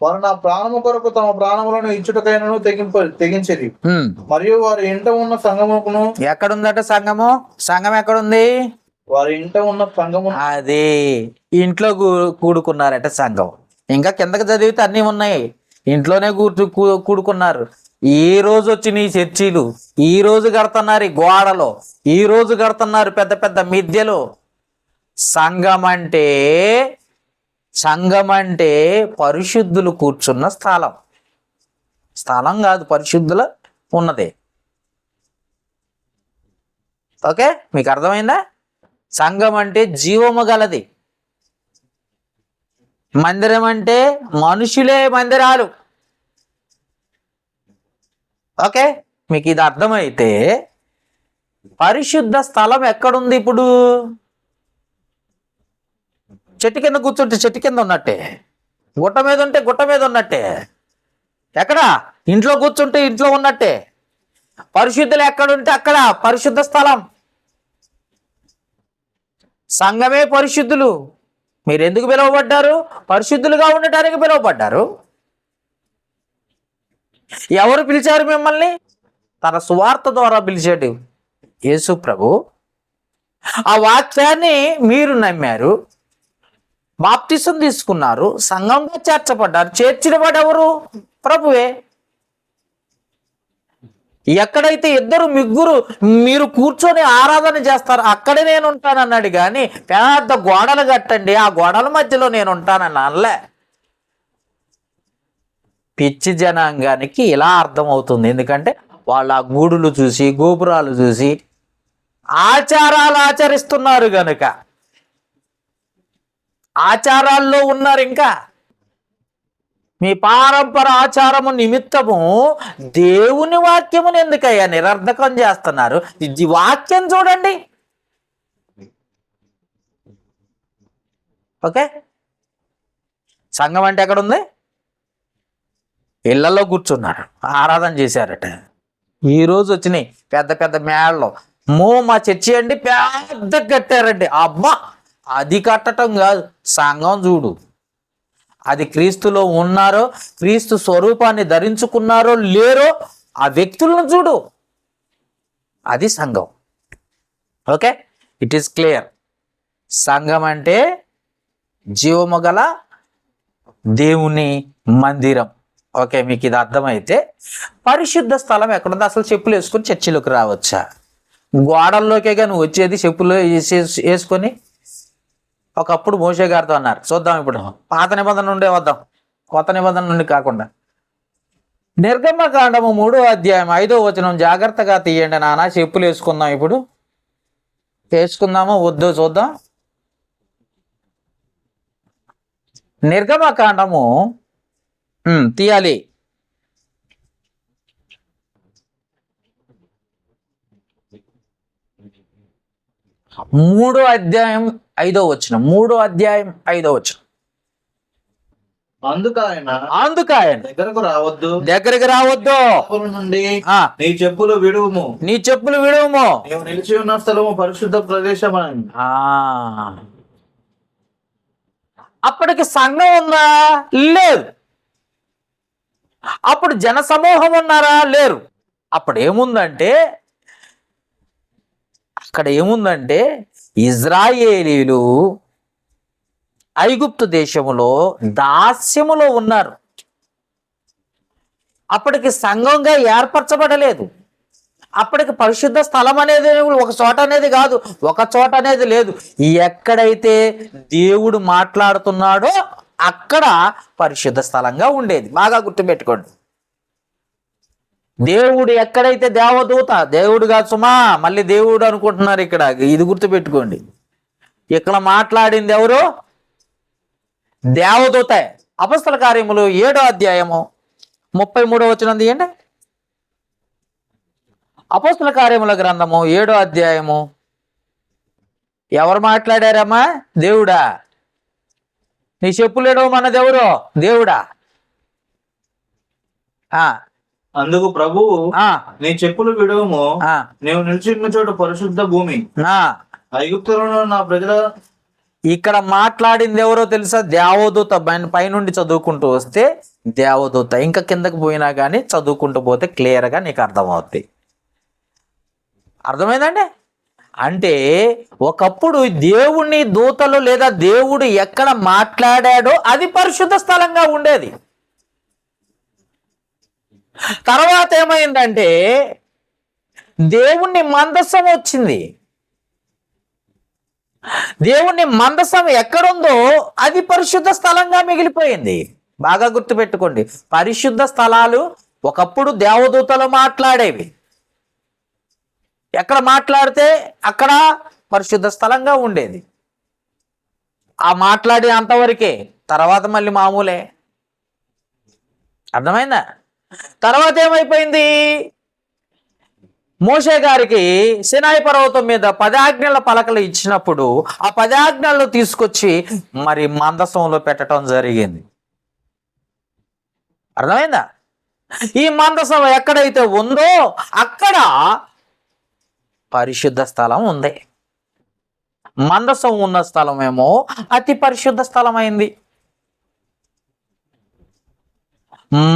వారు నా ప్రాణము కొరకు తమ ప్రాణములను ఇచ్చుటకైనను తెగించిరి. మరియు వారి ఇంట ఉన్న సంఘమును. ఎక్కడుందట సంఘము? సంఘం ఎక్కడుంది? వారి ఇంట ఉన్న సంఘము. అది ఇంట్లో కూడుకున్నారట సంఘం. ఇంకా కిందకి చదివితే అన్నీ ఉన్నాయి. ఇంట్లోనే కూడుకున్నారు. ఈ రోజు వచ్చి నీ చర్చీలు, ఈ రోజు కడుతున్నారు ఈ గోడలో, ఈ రోజు కడుతున్నారు పెద్ద పెద్ద మిద్దెలు. సంఘం అంటే పరిశుద్ధులు కూర్చున్న స్థలం కాదు, పరిశుద్ధుల ఉన్నది. ఓకే, మీకు అర్థమైందా? సంఘం అంటే జీవము గలది. మందిరం అంటే మనుషులే మందిరాలు. ఓకే, మీకు ఇది అర్థమైతే పరిశుద్ధ స్థలం ఎక్కడుంది? ఇప్పుడు చెట్టు కింద కూర్చుంటే చెట్టు కింద ఉన్నట్టే, గుట్ట మీద ఉంటే గుట్ట మీద ఉన్నట్టే, ఎక్కడ ఇంట్లో కూర్చుంటే ఇంట్లో ఉన్నట్టే. పరిశుద్ధులు ఎక్కడుంటే అక్కడ పరిశుద్ధ స్థలం. సంఘమే పరిశుద్ధులు. మీరు ఎందుకు పిలువబడ్డారు? పరిశుద్ధులుగా ఉండటానికి పిలువబడ్డారు. ఎవరు పిలిచారు మిమ్మల్ని? తన సువార్త ద్వారా పిలిచాడు యేసు ప్రభు. ఆ వాక్యాన్ని మీరు నమ్మారు, బాప్తిసం తీసుకున్నారు, సంఘంగా చేర్చబడ్డారు. చేర్చిన వాడు ఎవరు? ప్రభువే. ఎక్కడైతే 2-3 మీరు కూర్చొని ఆరాధన చేస్తారు అక్కడే నేను ఉంటానన్నాడు. కానీ పెద్ద గోడలు కట్టండి, ఆ గోడల మధ్యలో నేను ఉంటానని అనలే. పిచ్చి జనాంగానికి ఇలా అర్థమవుతుంది. ఎందుకంటే వాళ్ళ ఆ గూడులు చూసి, గోపురాలు చూసి ఆచారాలు ఆచరిస్తున్నారు గనుక, ఆచారాల్లో ఉన్నారు. ఇంకా మీ పారంపర ఆచారము నిమిత్తము దేవుని వాక్యమును ఎందుకయ్యా నిరర్ధకం చేస్తున్నారు? ఇది వాక్యం చూడండి. ఓకే, సంఘం అంటే ఎక్కడ ఉంది? ఇళ్లలో కూర్చున్నారు, ఆరాధన చేశారట. ఈరోజు వచ్చినాయి పెద్ద పెద్ద మేళలో. మా చర్చి అండి పెద్ద కట్టారండి. అబ్బా, అది కట్టడం కాదు, సంఘం చూడు. అది క్రీస్తులో ఉన్నారో, క్రీస్తు స్వరూపాన్ని ధరించుకున్నారో లేరో ఆ వ్యక్తులను చూడు, అది సంఘం. Okay, it is clear. సంఘం అంటే జీవము గల దేవుని మందిరం. ఓకే, మీకు ఇది అర్థమైతే పరిశుద్ధ స్థలం ఎక్కడుందో? అసలు చెప్పులు వేసుకొని చర్చిలోకి రావచ్చా? గోడల్లోకే కానీ వచ్చేది చెప్పులు వేసుకొని. ఒకప్పుడు మోషే గారితో అన్నారు, చూద్దాం ఇప్పుడు పాత నిబంధన నుండే వద్దాం, కొత్త నిబంధన నుండి కాకుండా. నిర్గమకాండము 3వ అధ్యాయం 5వ వచనం జాగ్రత్తగా తీయండి నాన్న. చెప్పులు వేసుకుందాం, ఇప్పుడు వేసుకుందామో వద్దో చూద్దాం. నిర్గమకాండము తీయాలి. 3వ అధ్యాయం 5వ వచనం. 3వ అధ్యాయం 5వ వచనం. అందుకు ఆయన దగ్గరకు రావద్దు నుండి నీ చెప్పులు విడువుము, నీవు నిలిచి ఉన్న స్థలము పరిశుద్ధ ప్రదేశం. అప్పటికి సంఘం ఉందా? లేదు. అప్పుడు జన సమూహం ఉన్నారా? లేరు. అక్కడ ఏముందంటే ఇజ్రాయేలీలు ఐగుప్తు దేశములో దాస్యములో ఉన్నారు. అప్పటికి సంఘంగా ఏర్పరచబడలేదు. అప్పటికి పరిశుద్ధ స్థలం అనేది ఒక చోట అనేది కాదు, ఒక చోట అనేది లేదు. ఎక్కడైతే దేవుడు మాట్లాడుతున్నాడో అక్కడ పరిశుద్ధ స్థలంగా ఉండేది. బాగా గుర్తుపెట్టుకోండి. దేవుడు ఎక్కడైతే దేవదూత, దేవుడుగా సుమా, మళ్ళీ దేవుడు అనుకుంటున్నారు ఇక్కడ, ఇది గుర్తుపెట్టుకోండి. ఇక్కడ మాట్లాడింది ఎవరు? దేవదూత. అపొస్తల కార్యములు 7వ అధ్యాయము 33వ వచనం తీయండి. అపొస్తల కార్యముల గ్రంథము 7వ అధ్యాయము. ఎవరు మాట్లాడారమ్మా? దేవుడా. నీ చెప్పులు ఎడవమన్నది ఎవరు? దేవుడా. అందుకు ప్రభువు నీ చెప్పులు విడవము, నీవు నిలిచిన చోట పరిశుద్ధ భూమి, ఐగుప్తులో నా ప్రజల. ఇక్కడ మాట్లాడింది ఎవరో తెలుసా? దేవదూత. పైనుండి చదువుకుంటూ వస్తే దేవదూత, ఇంకా కిందకి పోయినా కానీ చదువుకుంటూ పోతే క్లియర్గా నీకు అర్థమవుద్ది. అర్థమైందండి? అంటే ఒకప్పుడు దేవుని దూతలు లేదా దేవుడు ఎక్కడ మాట్లాడాడో అది పరిశుద్ధ స్థలంగా ఉండేది. తర్వాత ఏమైందంటే దేవుని మందసం వచ్చింది. దేవుని మందసం ఎక్కడుందో అది పరిశుద్ధ స్థలంగా మిగిలిపోయింది. బాగా గుర్తుపెట్టుకోండి. పరిశుద్ధ స్థలాలు ఒకప్పుడు దేవదూతలు మాట్లాడేవి. ఎక్కడ మాట్లాడితే అక్కడ పరిశుద్ధ స్థలంగా ఉండేది. ఆ మాట్లాడే అంతవరకే, తర్వాత మళ్ళీ మామూలే. అర్థమైందా? తర్వాత ఏమైపోయింది? మోషే గారికి సినాయి పర్వతం మీద 10 ఆజ్ఞల పలకలు ఇచ్చినప్పుడు ఆ 10 ఆజ్ఞలను తీసుకొచ్చి మరి మందసంలో పెట్టడం జరిగింది. అర్థమైందా? ఈ మందసం ఎక్కడైతే ఉందో అక్కడ పరిశుద్ధ స్థలం ఉంది. మందసం ఉన్న స్థలం ఏమో అతి పరిశుద్ధ స్థలం అయింది.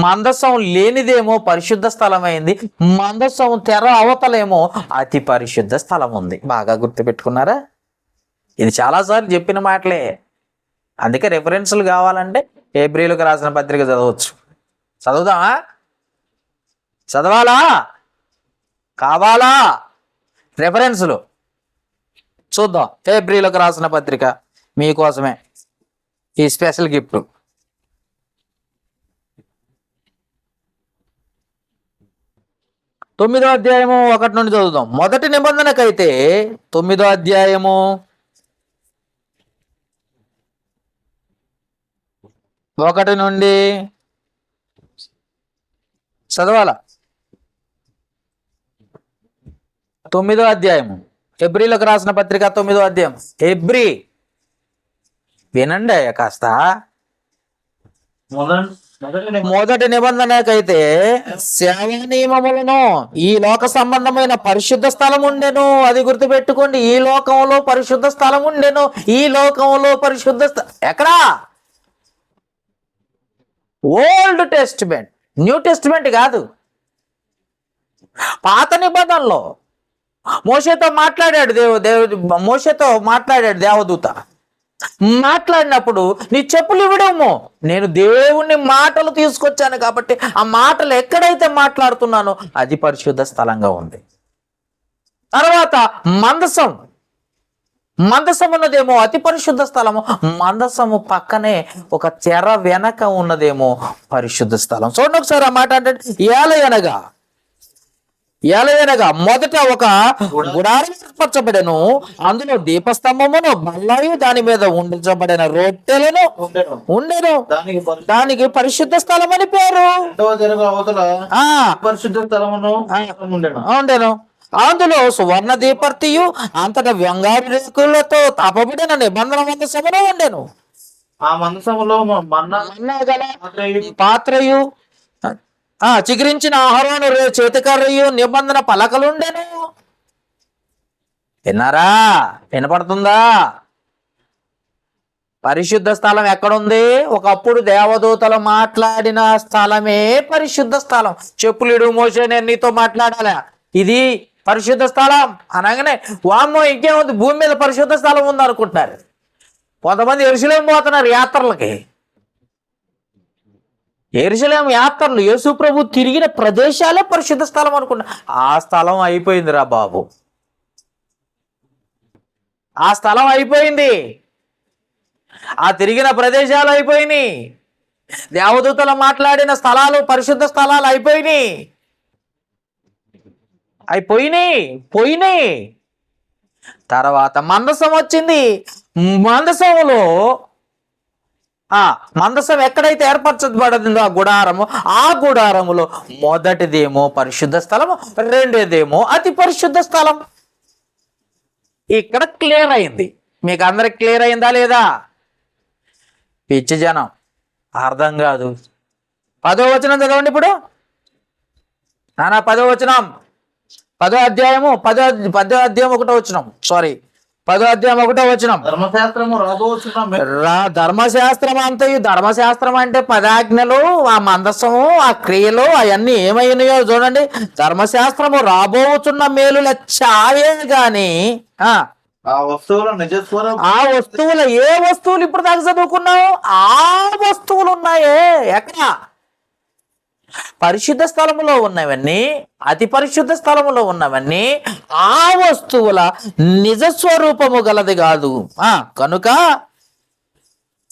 మందసం లేనిదేమో పరిశుద్ధ స్థలం అయింది. మందసం తెర అవతలేమో అతి పరిశుద్ధ స్థలం ఉంది. బాగా గుర్తుపెట్టుకున్నారా? ఇది చాలాసార్లు చెప్పిన మాటలే. అందుకే రెఫరెన్సులు కావాలంటే హెబ్రీయులకు రాసిన పత్రిక చదవచ్చు. చదువుదామా? చదవాలా? కావాలా? రెఫరెన్సులు చూద్దాం. హెబ్రీయులకు రాసిన పత్రిక మీకోసమే ఈ స్పెషల్ గిఫ్ట్. 9వ అధ్యాయము 1 నుండి చదువుదాం. మొదటి నిబంధనకైతే 9వ అధ్యాయము 1 నుండి చదవాలా 9వ అధ్యాయము, హెబ్రీలకు రాసిన పత్రిక 9వ అధ్యాయం. హెబ్రీ వినండి అయ్యా కాస్త. మొదటి నిబంధనకైతే సేవా నియమములను ఈ లోక సంబంధమైన పరిశుద్ధ స్థలం ఉండెను. అది గుర్తుపెట్టుకోండి. ఈ లోకంలో పరిశుద్ధ స్థలం ఉండెను. ఈ లోకంలో పరిశుద్ధ ఎక్కడా? ఓల్డ్ టెస్టిమెంట్, న్యూ టెస్టిమెంట్ కాదు. పాత నిబంధనలో మోషేతో మాట్లాడాడు మోషేతో మాట్లాడాడు దేవదూత. మాట్లాడినప్పుడు నీ చెప్పులు ఇవ్వడము, నేను దేవుని మాటలు తీసుకొచ్చాను కాబట్టి ఆ మాటలు ఎక్కడైతే మాట్లాడుతున్నానో అది పరిశుద్ధ స్థలంగా ఉంది. తర్వాత మందసం ఉన్నదేమో అతి పరిశుద్ధ స్థలము. మందసము పక్కనే ఒక తెర వెనక ఉన్నదేమో పరిశుద్ధ స్థలం. చూడండి ఒకసారి ఆ మాట అంటే, ఏలయనగా మొదట ఒక గుడారం ఏర్పరచబడెను, అందులో దీపస్తంభమును బల్లాయు దాని మీద ఉంచబడిన రొట్టెలను ఉండెను. దానికి పరిశుద్ధ స్థలం అని పేరు. పరిశుద్ధ స్థలమును ఉండెను. అందులో సువర్ణ దీపర్తియు అంతటా బంగారు రేకులతో తాపబడిన నిబంధన మందసమును ఉండెను. ఆ మందసములో మన్నా గల పాత్రయు చిగురించిన ఆహారం చేతికర్రయు నిబంధన పలకలుండెను. విన్నారా? వినపడుతుందా? పరిశుద్ధ స్థలం ఎక్కడుంది? ఒకప్పుడు దేవదూతలు మాట్లాడిన స్థలమే పరిశుద్ధ స్థలం. చెప్పులిడు మోసే నేను నీతో మాట్లాడాలా, ఇది పరిశుద్ధ స్థలం అనగానే వామ్మో ఇంకేముంది, భూమి మీద పరిశుద్ధ స్థలం ఉంది అనుకుంటున్నారు. కొంతమంది యెరూషలేము పోతున్నారు యాత్రలకి. యెరూషలేము యాత్రలు యేసు ప్రభు తిరిగిన ప్రదేశాలే పరిశుద్ధ స్థలం అనుకున్నా. ఆ స్థలం అయిపోయిందిరా బాబు, ఆ స్థలం అయిపోయింది. ఆ తిరిగిన ప్రదేశాలు అయిపోయినాయి. దేవదూతలు మాట్లాడిన స్థలాలు పరిశుద్ధ స్థలాలు పోయినాయి. తర్వాత మందసం వచ్చింది. మందసం ఎక్కడైతే ఏర్పరచబడిందో ఆ గుడారములో మొదటిదేమో పరిశుద్ధ స్థలము, రెండోదేమో అతి పరిశుద్ధ స్థలం. ఇక్కడ క్లియర్ అయింది. మీకు అందరికి క్లియర్ అయిందా లేదా? పిచ్చి జనం అర్థం కాదు. 10వ వచనం చదవండి ఇప్పుడు. 10వ వచనం, 10వ అధ్యాయం 1వ వచనం. 10వ అధ్యాయం 1వ వచనం. ధర్మశాస్త్రం అంతయు, ధర్మశాస్త్రం అంటే 10 ఆజ్ఞలు, ఆ మందసము, ఆ క్రియలు అవన్నీ ఏమైనాయో చూడండి. ధర్మశాస్త్రము రాబోతున్న మేలుల ఛాయే గాని ఆ వస్తువుల ఏ వస్తువులు ఇప్పుడు దాకా చదువుకున్నావు ఆ వస్తువులు ఉన్నాయే ఎక్కడ? పరిశుద్ధ స్థలములో ఉన్నవన్నీ, అతి పరిశుద్ధ స్థలములో ఉన్నవన్నీ ఆ వస్తువుల నిజ స్వరూపము గలది కాదు. కనుక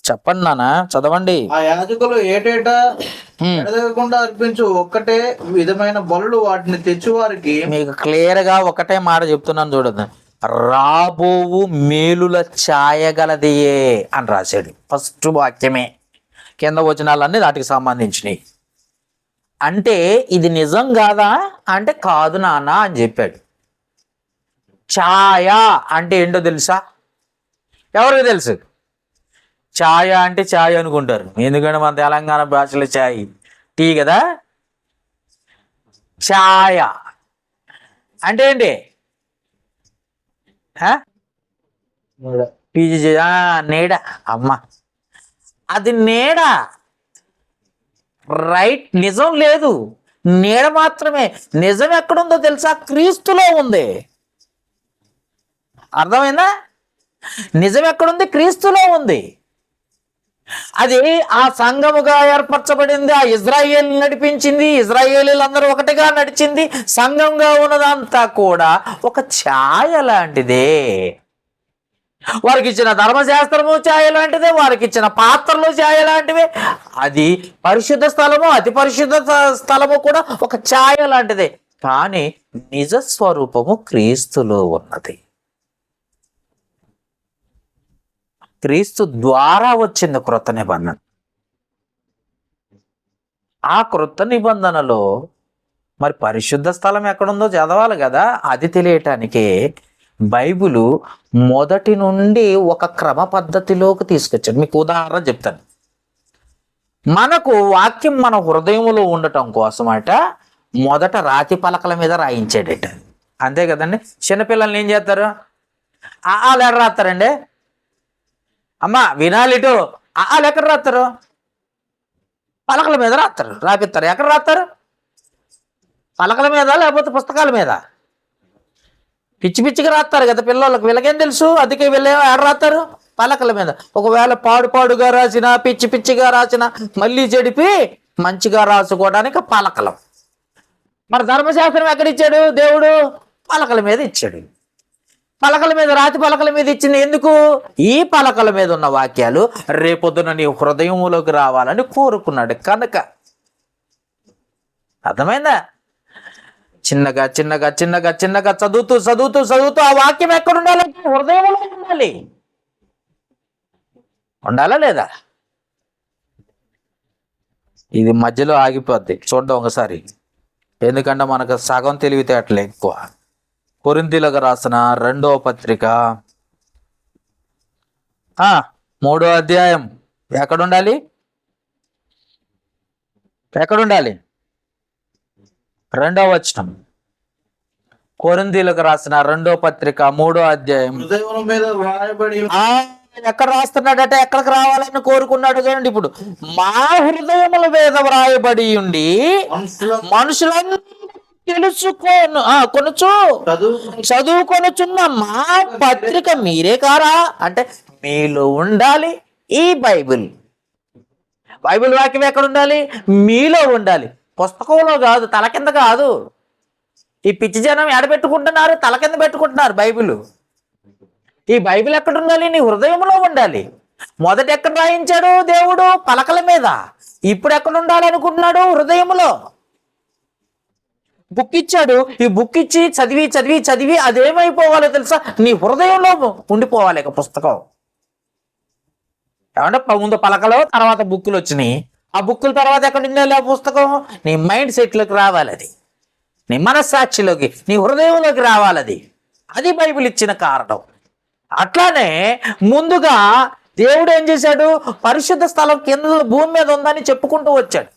చెప్పండి నాన్న, చదవండి. ఆ యాజకులు ఏటేటా ఎడతెగకుండా అర్పించు ఒక్కటే విధమైన బలులు వాటిని తెచ్చువారికి. మీకు క్లియర్ గా ఒకటే మాట చెప్తున్నాను చూడండి. రాబోవు మేలుల ఛాయగలదియే అని రాశాడు. ఫస్ట్ వాక్యమే. కింద వచనాలన్నీ వాటికి సంబంధించినవి. అంటే ఇది నిజం కాదా అంటే కాదు నాన్న అని చెప్పాడు. ఛాయ అంటే ఏంటో తెలుసా? ఎవరికి తెలుసు? ఛాయ అంటే ఛాయ్ అనుకుంటారు. ఎందుకంటే మన తెలంగాణ భాషలో ఛాయ్ టీ కదా. ఛాయ అంటే ఏంటి? నీడ. అమ్మ అది నీడ, రైట్? నిజం లేదు, నీడ మాత్రమే. నిజం ఎక్కడుందో తెలుసా? క్రీస్తులో ఉంది. అర్థమైందా? నిజం ఎక్కడుంది? క్రీస్తులో ఉంది. అది ఆ సంఘముగా ఏర్పరచబడింది. ఆ ఇజ్రాయేల్ నడిపించింది. ఇజ్రాయేలీలందరూ ఒకటిగా నడిచింది. సంఘంగా ఉన్నదంతా కూడా ఒక ఛాయ లాంటిదే. వారికి ఇచ్చిన ధర్మశాస్త్రము ఛాయ లాంటిదే, వారికి ఇచ్చిన పాత్రలు ఛాయ లాంటివే. అది పరిశుద్ధ స్థలము, అతి పరిశుద్ధ స్థలము కూడా ఒక ఛాయ లాంటిదే. కానీ నిజ స్వరూపము క్రీస్తులో ఉన్నది. క్రీస్తు ద్వారా వచ్చింది క్రొత్త నిబంధన. ఆ క్రొత్త నిబంధనలో మరి పరిశుద్ధ స్థలం ఎక్కడుందో చదవాలి కదా. అది తెలియటానికి బైబిలు మొదటి నుండి ఒక క్రమ పద్ధతిలోకి తీసుకొచ్చాడు. మీకు ఉదాహరణ చెప్తాను. మనకు వాక్యం మన హృదయంలో ఉండటం కోసమట మొదట రాతి పలకల మీద రాయించాడట. అంతే కదండి. చిన్నపిల్లల్ని ఏం చేస్తారు? ఆలు ఎక్కడ రాస్తారండి? అమ్మా వినాలిటు ఆలు ఎక్కడ రాస్తారు? పలకల మీద రాస్తారు, రాపిస్తారు. ఎక్కడ రాస్తారు? పలకల మీద లేకపోతే పుస్తకాల మీద. పిచ్చి పిచ్చిగా రాస్తారు కదా పిల్లలకు. వీళ్ళకేం తెలుసు? అందుకే వీళ్ళు ఎక్కడ రాస్తారు? పలకల మీద. ఒకవేళ పాడుగా రాసిన, పిచ్చి పిచ్చిగా రాసిన మళ్ళీ చెడిపి మంచిగా రాసుకోవడానికి పలకలం. మరి ధర్మశాస్త్రం ఎక్కడిచ్చాడు దేవుడు? పలకల మీద ఇచ్చాడు. పలకల మీద, రాతి పలకల మీద ఇచ్చింది ఎందుకు? ఈ పలకల మీద ఉన్న వాక్యాలు రేపొద్దున నీ హృదయంలోకి రావాలని కోరుకున్నాడు కనుక. అర్థమైందా? చిన్నగా చిన్నగా చిన్నగా చిన్నగా చదువుతూ చదువుతూ చదువుతూ ఆ వాక్యం ఎక్కడ ఉండాలంటే హృదయంలో ఉండాలి. ఉండాలా లేదా? ఇది మధ్యలో ఆగిపోద్ది. చూద్దాం ఒకసారి. ఎందుకంటే మనకు సగం తెలివితేటలే ఎక్కువ. కొరింథీయులకు రాసిన 2వ పత్రిక 3వ అధ్యాయం ఎక్కడుండాలి? 2వ వచనం. కొరింథీయులకు రాసిన 2వ పత్రిక 3వ అధ్యాయం. హృదయం మీద వ్రాయబడి ఎక్కడ రాస్తున్నాడట? ఎక్కడికి రావాలని కోరుకున్నాడు చూడండి. ఇప్పుడు మా హృదయముల మీద వ్రాయబడి ఉండి మనుషులందరూ చదువుకొనుచున్న మా పత్రిక మీరే కారా? అంటే మీలో ఉండాలి ఈ బైబిల్. బైబిల్ వాక్యం ఎక్కడ ఉండాలి? మీలో ఉండాలి. పుస్తకంలో కాదు, తల కింద కాదు. ఈ పిచ్చి జనం ఎడబెట్టుకుంటున్నారు, తల కింద పెట్టుకుంటున్నారు బైబిల్. ఈ బైబిల్ ఎక్కడ ఉండాలి? నీ హృదయంలో ఉండాలి. మొదట ఎక్కడ రాయించాడు దేవుడు? పలకల మీద. ఇప్పుడు ఎక్కడ ఉండాలనుకుంటున్నాడు? హృదయంలో. బుక్ ఇచ్చాడు. ఈ బుక్ ఇచ్చి చదివి చదివి చదివి అదేమైపోవాలో తెలుసా? నీ హృదయంలో ఉండిపోవాలి ఇక పుస్తకం. ఏమంటే ముందు పలకలు, తర్వాత బుక్కులు వచ్చినాయి. ఆ బుక్కుల తర్వాత ఎక్కడ ఉండాలి ఆ పుస్తకం? నీ మైండ్ సెట్లోకి రావాలి. అది నీ మనస్సాక్షిలోకి, నీ హృదయంలోకి రావాలి. అది బైబిల్ ఇచ్చిన కారణం. అట్లానే ముందుగా దేవుడు ఏం చేశాడు? పరిశుద్ధ స్థలం కింద భూమి మీద ఉందని చెప్పుకుంటూ వచ్చాడు.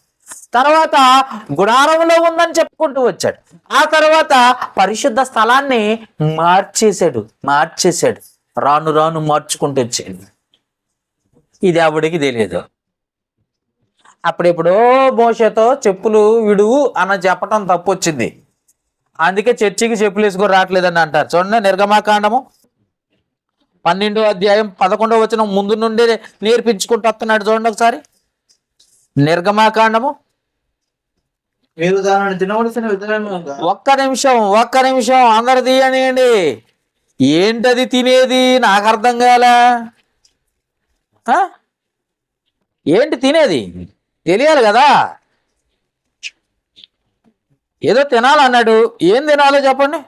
తర్వాత గుడారంలో ఉందని చెప్పుకుంటూ వచ్చాడు. ఆ తర్వాత పరిశుద్ధ స్థలాన్ని మార్చేశాడు. రాను రాను మార్చుకుంటూ వచ్చాడు. ఇది ఆవిడికి తెలియదు. అప్పుడెప్పుడో మోషేతో చెప్పులు విడువు అని చెప్పటం తప్పు వచ్చింది. అందుకే చర్చికి చెప్పులు వేసుకొని రావట్లేదని అంటారు. చూడండి, నిర్గమాకాండము 12వ అధ్యాయం 11వ వచనం ముందు నుండి నేర్పించుకుంటూ వస్తున్నాడు. చూడండి ఒకసారి. నిర్గమాకాండము. మీరు దానిని తినవలసిన విధానం. ఒక్క నిమిషం అందరు తీయనియండి. ఏంటది తినేది? నాకు అర్థం కాలే. ఏంటి తినేది? తెలియాలి కదా. ఏదో తినాలన్నాడు. ఏం తినాలో చెప్పండి.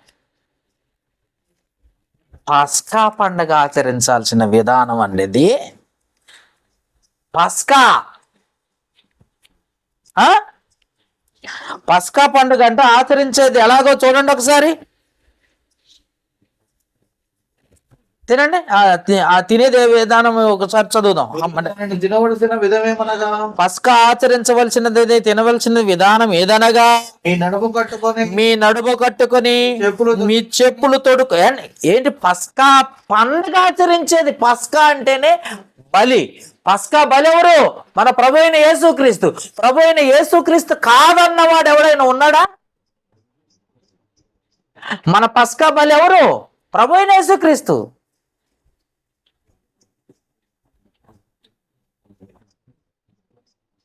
పస్కా పండుగ ఆచరించాల్సిన విధానం అనేది పస్కా పండుగ అంటే ఆచరించేది ఎలాగో చూడండి ఒకసారి. తినండి. ఆ తినేదే విధానం ఒకసారి చదువుదాం. తినవలసిన విధమేమనగా, పస్కా ఆచరించవలసినది, తినవలసిన విధానం ఏదనగా, మీ నడుము కట్టుకొని మీ చెప్పులు తొడుకు. ఏంటి పస్కా పండుగ ఆచరించేది? పస్కా అంటేనే బలి. పస్కా బలి ఎవరు? మన ప్రభు అయిన యేసుక్రీస్తు. ప్రభు అయిన యేసుక్రీస్తు కాదన్నవాడు ఎవడైనా ఉన్నాడా? మన పస్కా బలి ఎవరు? ప్రభు అయిన యేసుక్రీస్తు.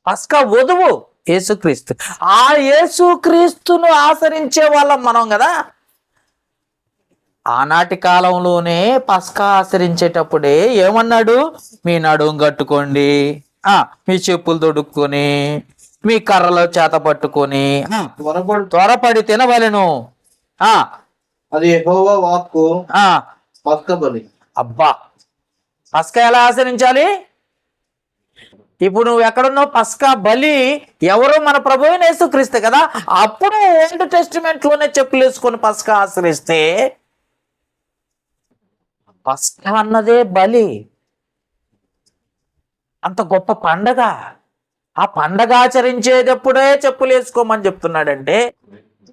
పస్కా వధువు యేసుక్రీస్తు. ఆ యేసుక్రీస్తును ఆచరించే వాళ్ళం మనం కదా. ఆనాటి కాలంలోనే పస్కా ఆచరించేటప్పుడే ఏమన్నాడు? మీ నడుము కట్టుకోండి, మీ చెప్పులు తొడుక్కొని, మీ కర్రలో చేత పట్టుకొని త్వరపడి తినవలెను. అది యెహోవా వాక్కు. పస్కా బలి. అబ్బా, పస్కా ఎలా ఆచరించాలి? ఇప్పుడు నువ్వు ఎక్కడున్నావు? పస్కా బలి ఎవరు? మన ప్రభువైన యేసుక్రీస్తు కదా. అప్పుడు ఓల్డ్ టెస్టిమెంట్ లోనే చెప్పులు వేసుకొని పస్కా ఆచరిస్తే, పస్కా అన్నదే బలి, అంత గొప్ప పండగ. ఆ పండగ ఆచరించేటప్పుడే చెప్పులు వేసుకోమని చెప్తున్నాడంటే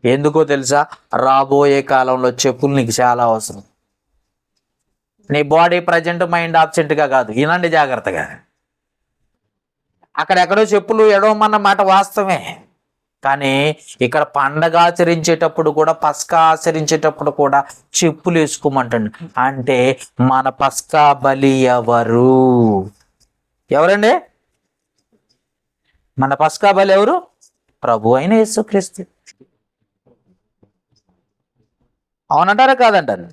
ఎందుకో తెలుసా? రాబోయే కాలంలో చెప్పులు నీకు చాలా అవసరం. నీ బాడీ ప్రజెంట్, మైండ్ ఆబ్సెంట్గా కాదు. వినండి జాగ్రత్తగా. అక్కడెక్కడో చెప్పులు ఎడవమన్న మాట వాస్తవమే, కానీ ఇక్కడ పండగ ఆచరించేటప్పుడు కూడా, పస్కా ఆచరించేటప్పుడు కూడా చెప్పులు వేసుకోమంటాడు. అంటే మన పస్కా బలి ఎవరు? ఎవరండి మన పస్కా బలి? ఎవరు? ప్రభు అయిన యేసుక్రీస్తు. అవునంటారా కాదంటారు?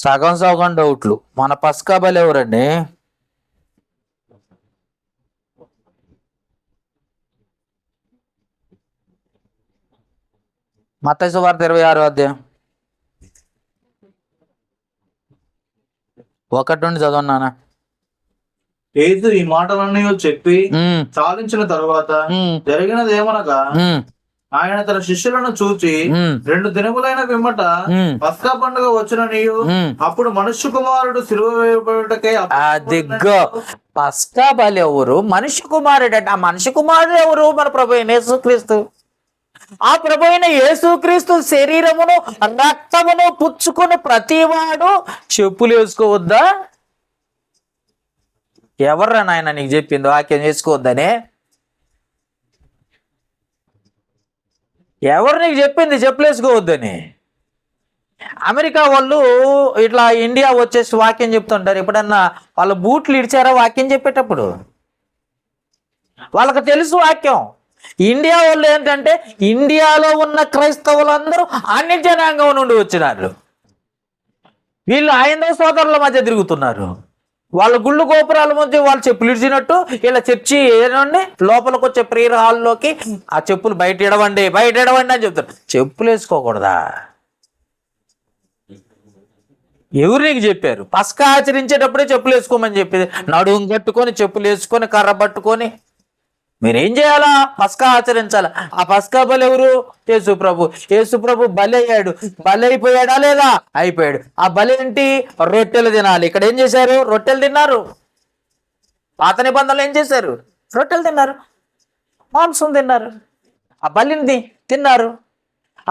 సగం సగం డౌట్లు. మన పస్కా బలి ఎవరండి? మత్తయి సువార్త 26వ అధ్యాయం 1 నుండి చదవన్నానా? యేసు ఈ మాటలన్నీ చెప్పి చాలించిన తరువాత జరిగినదేమనగా, ఆయన తన శిష్యులను చూచి 2 దినములైన పిమ్మట పస్కా పండుగ వచ్చిననియు అప్పుడు మనుష్య కుమారుడు సిలువ వేయబడుటకై అదిగో పస్కా బలి ఎవరు? మనుష్య కుమారుడు. ఆ మనుష్య కుమారుడు ఎవరు? మన ప్రభు అయిన యేసుక్రీస్తు. ఆ ప్రభు అయిన యేసుక్రీస్తు శరీరమును రక్తమును పుచ్చుకుని ప్రతివాడు చెప్పులు వేసుకోవద్దా? ఎవర్రా నాయన నీకు చెప్పింది వాక్యం వేసుకోవద్దనే? ఎవరు నీకు చెప్పింది చెప్పులు వేసుకోవద్దని? అమెరికా వాళ్ళు ఇట్లా ఇండియా వచ్చేసి వాక్యం చెప్తుంటారు. ఎప్పుడన్నా వాళ్ళ బూట్లు ఇడిచారా వాక్యం చెప్పేటప్పుడు? వాళ్ళకి తెలుసు వాక్యం. ఇండియా వాళ్ళు ఏంటంటే, ఇండియాలో ఉన్న క్రైస్తవులందరూ అన్ని జనాంగం నుండి వచ్చినారు. వీళ్ళు హైందవ సోదరుల మధ్య తిరుగుతున్నారు. వాళ్ళ గుళ్ళు గోపురాల మధ్య వాళ్ళు చెప్పులు ఇడిచినట్టు ఇలా చర్చి ఏనండి లోపలికి వచ్చే ప్రేయర్ హాల్లోకి ఆ చెప్పులు బయట ఎడవండి అని చెప్తారు. చెప్పులు వేసుకోకూడదా? ఎవరు నీకు చెప్పారు? పస్కా ఆచరించేటప్పుడే చెప్పులు వేసుకోమని చెప్పింది. నడుము కట్టుకొని చెప్పులు వేసుకొని కర్ర పట్టుకొని మీరేం చేయాలా? పస్కా ఆచరించాలా. ఆ పస్కా బలి ఎవరు? యేసు ప్రభు. యేసు ప్రభు బలి అయ్యాడు. బలి అయిపోయాడా లేదా? అయిపోయాడు. ఆ బలి ఏంటి? రొట్టెలు తినాలి. ఇక్కడ ఏం చేశారు? రొట్టెలు తిన్నారు. పాత నిబంధనలు ఏం చేశారు? రొట్టెలు తిన్నారు, మాంసం తిన్నారు, ఆ బలిని తిన్నారు.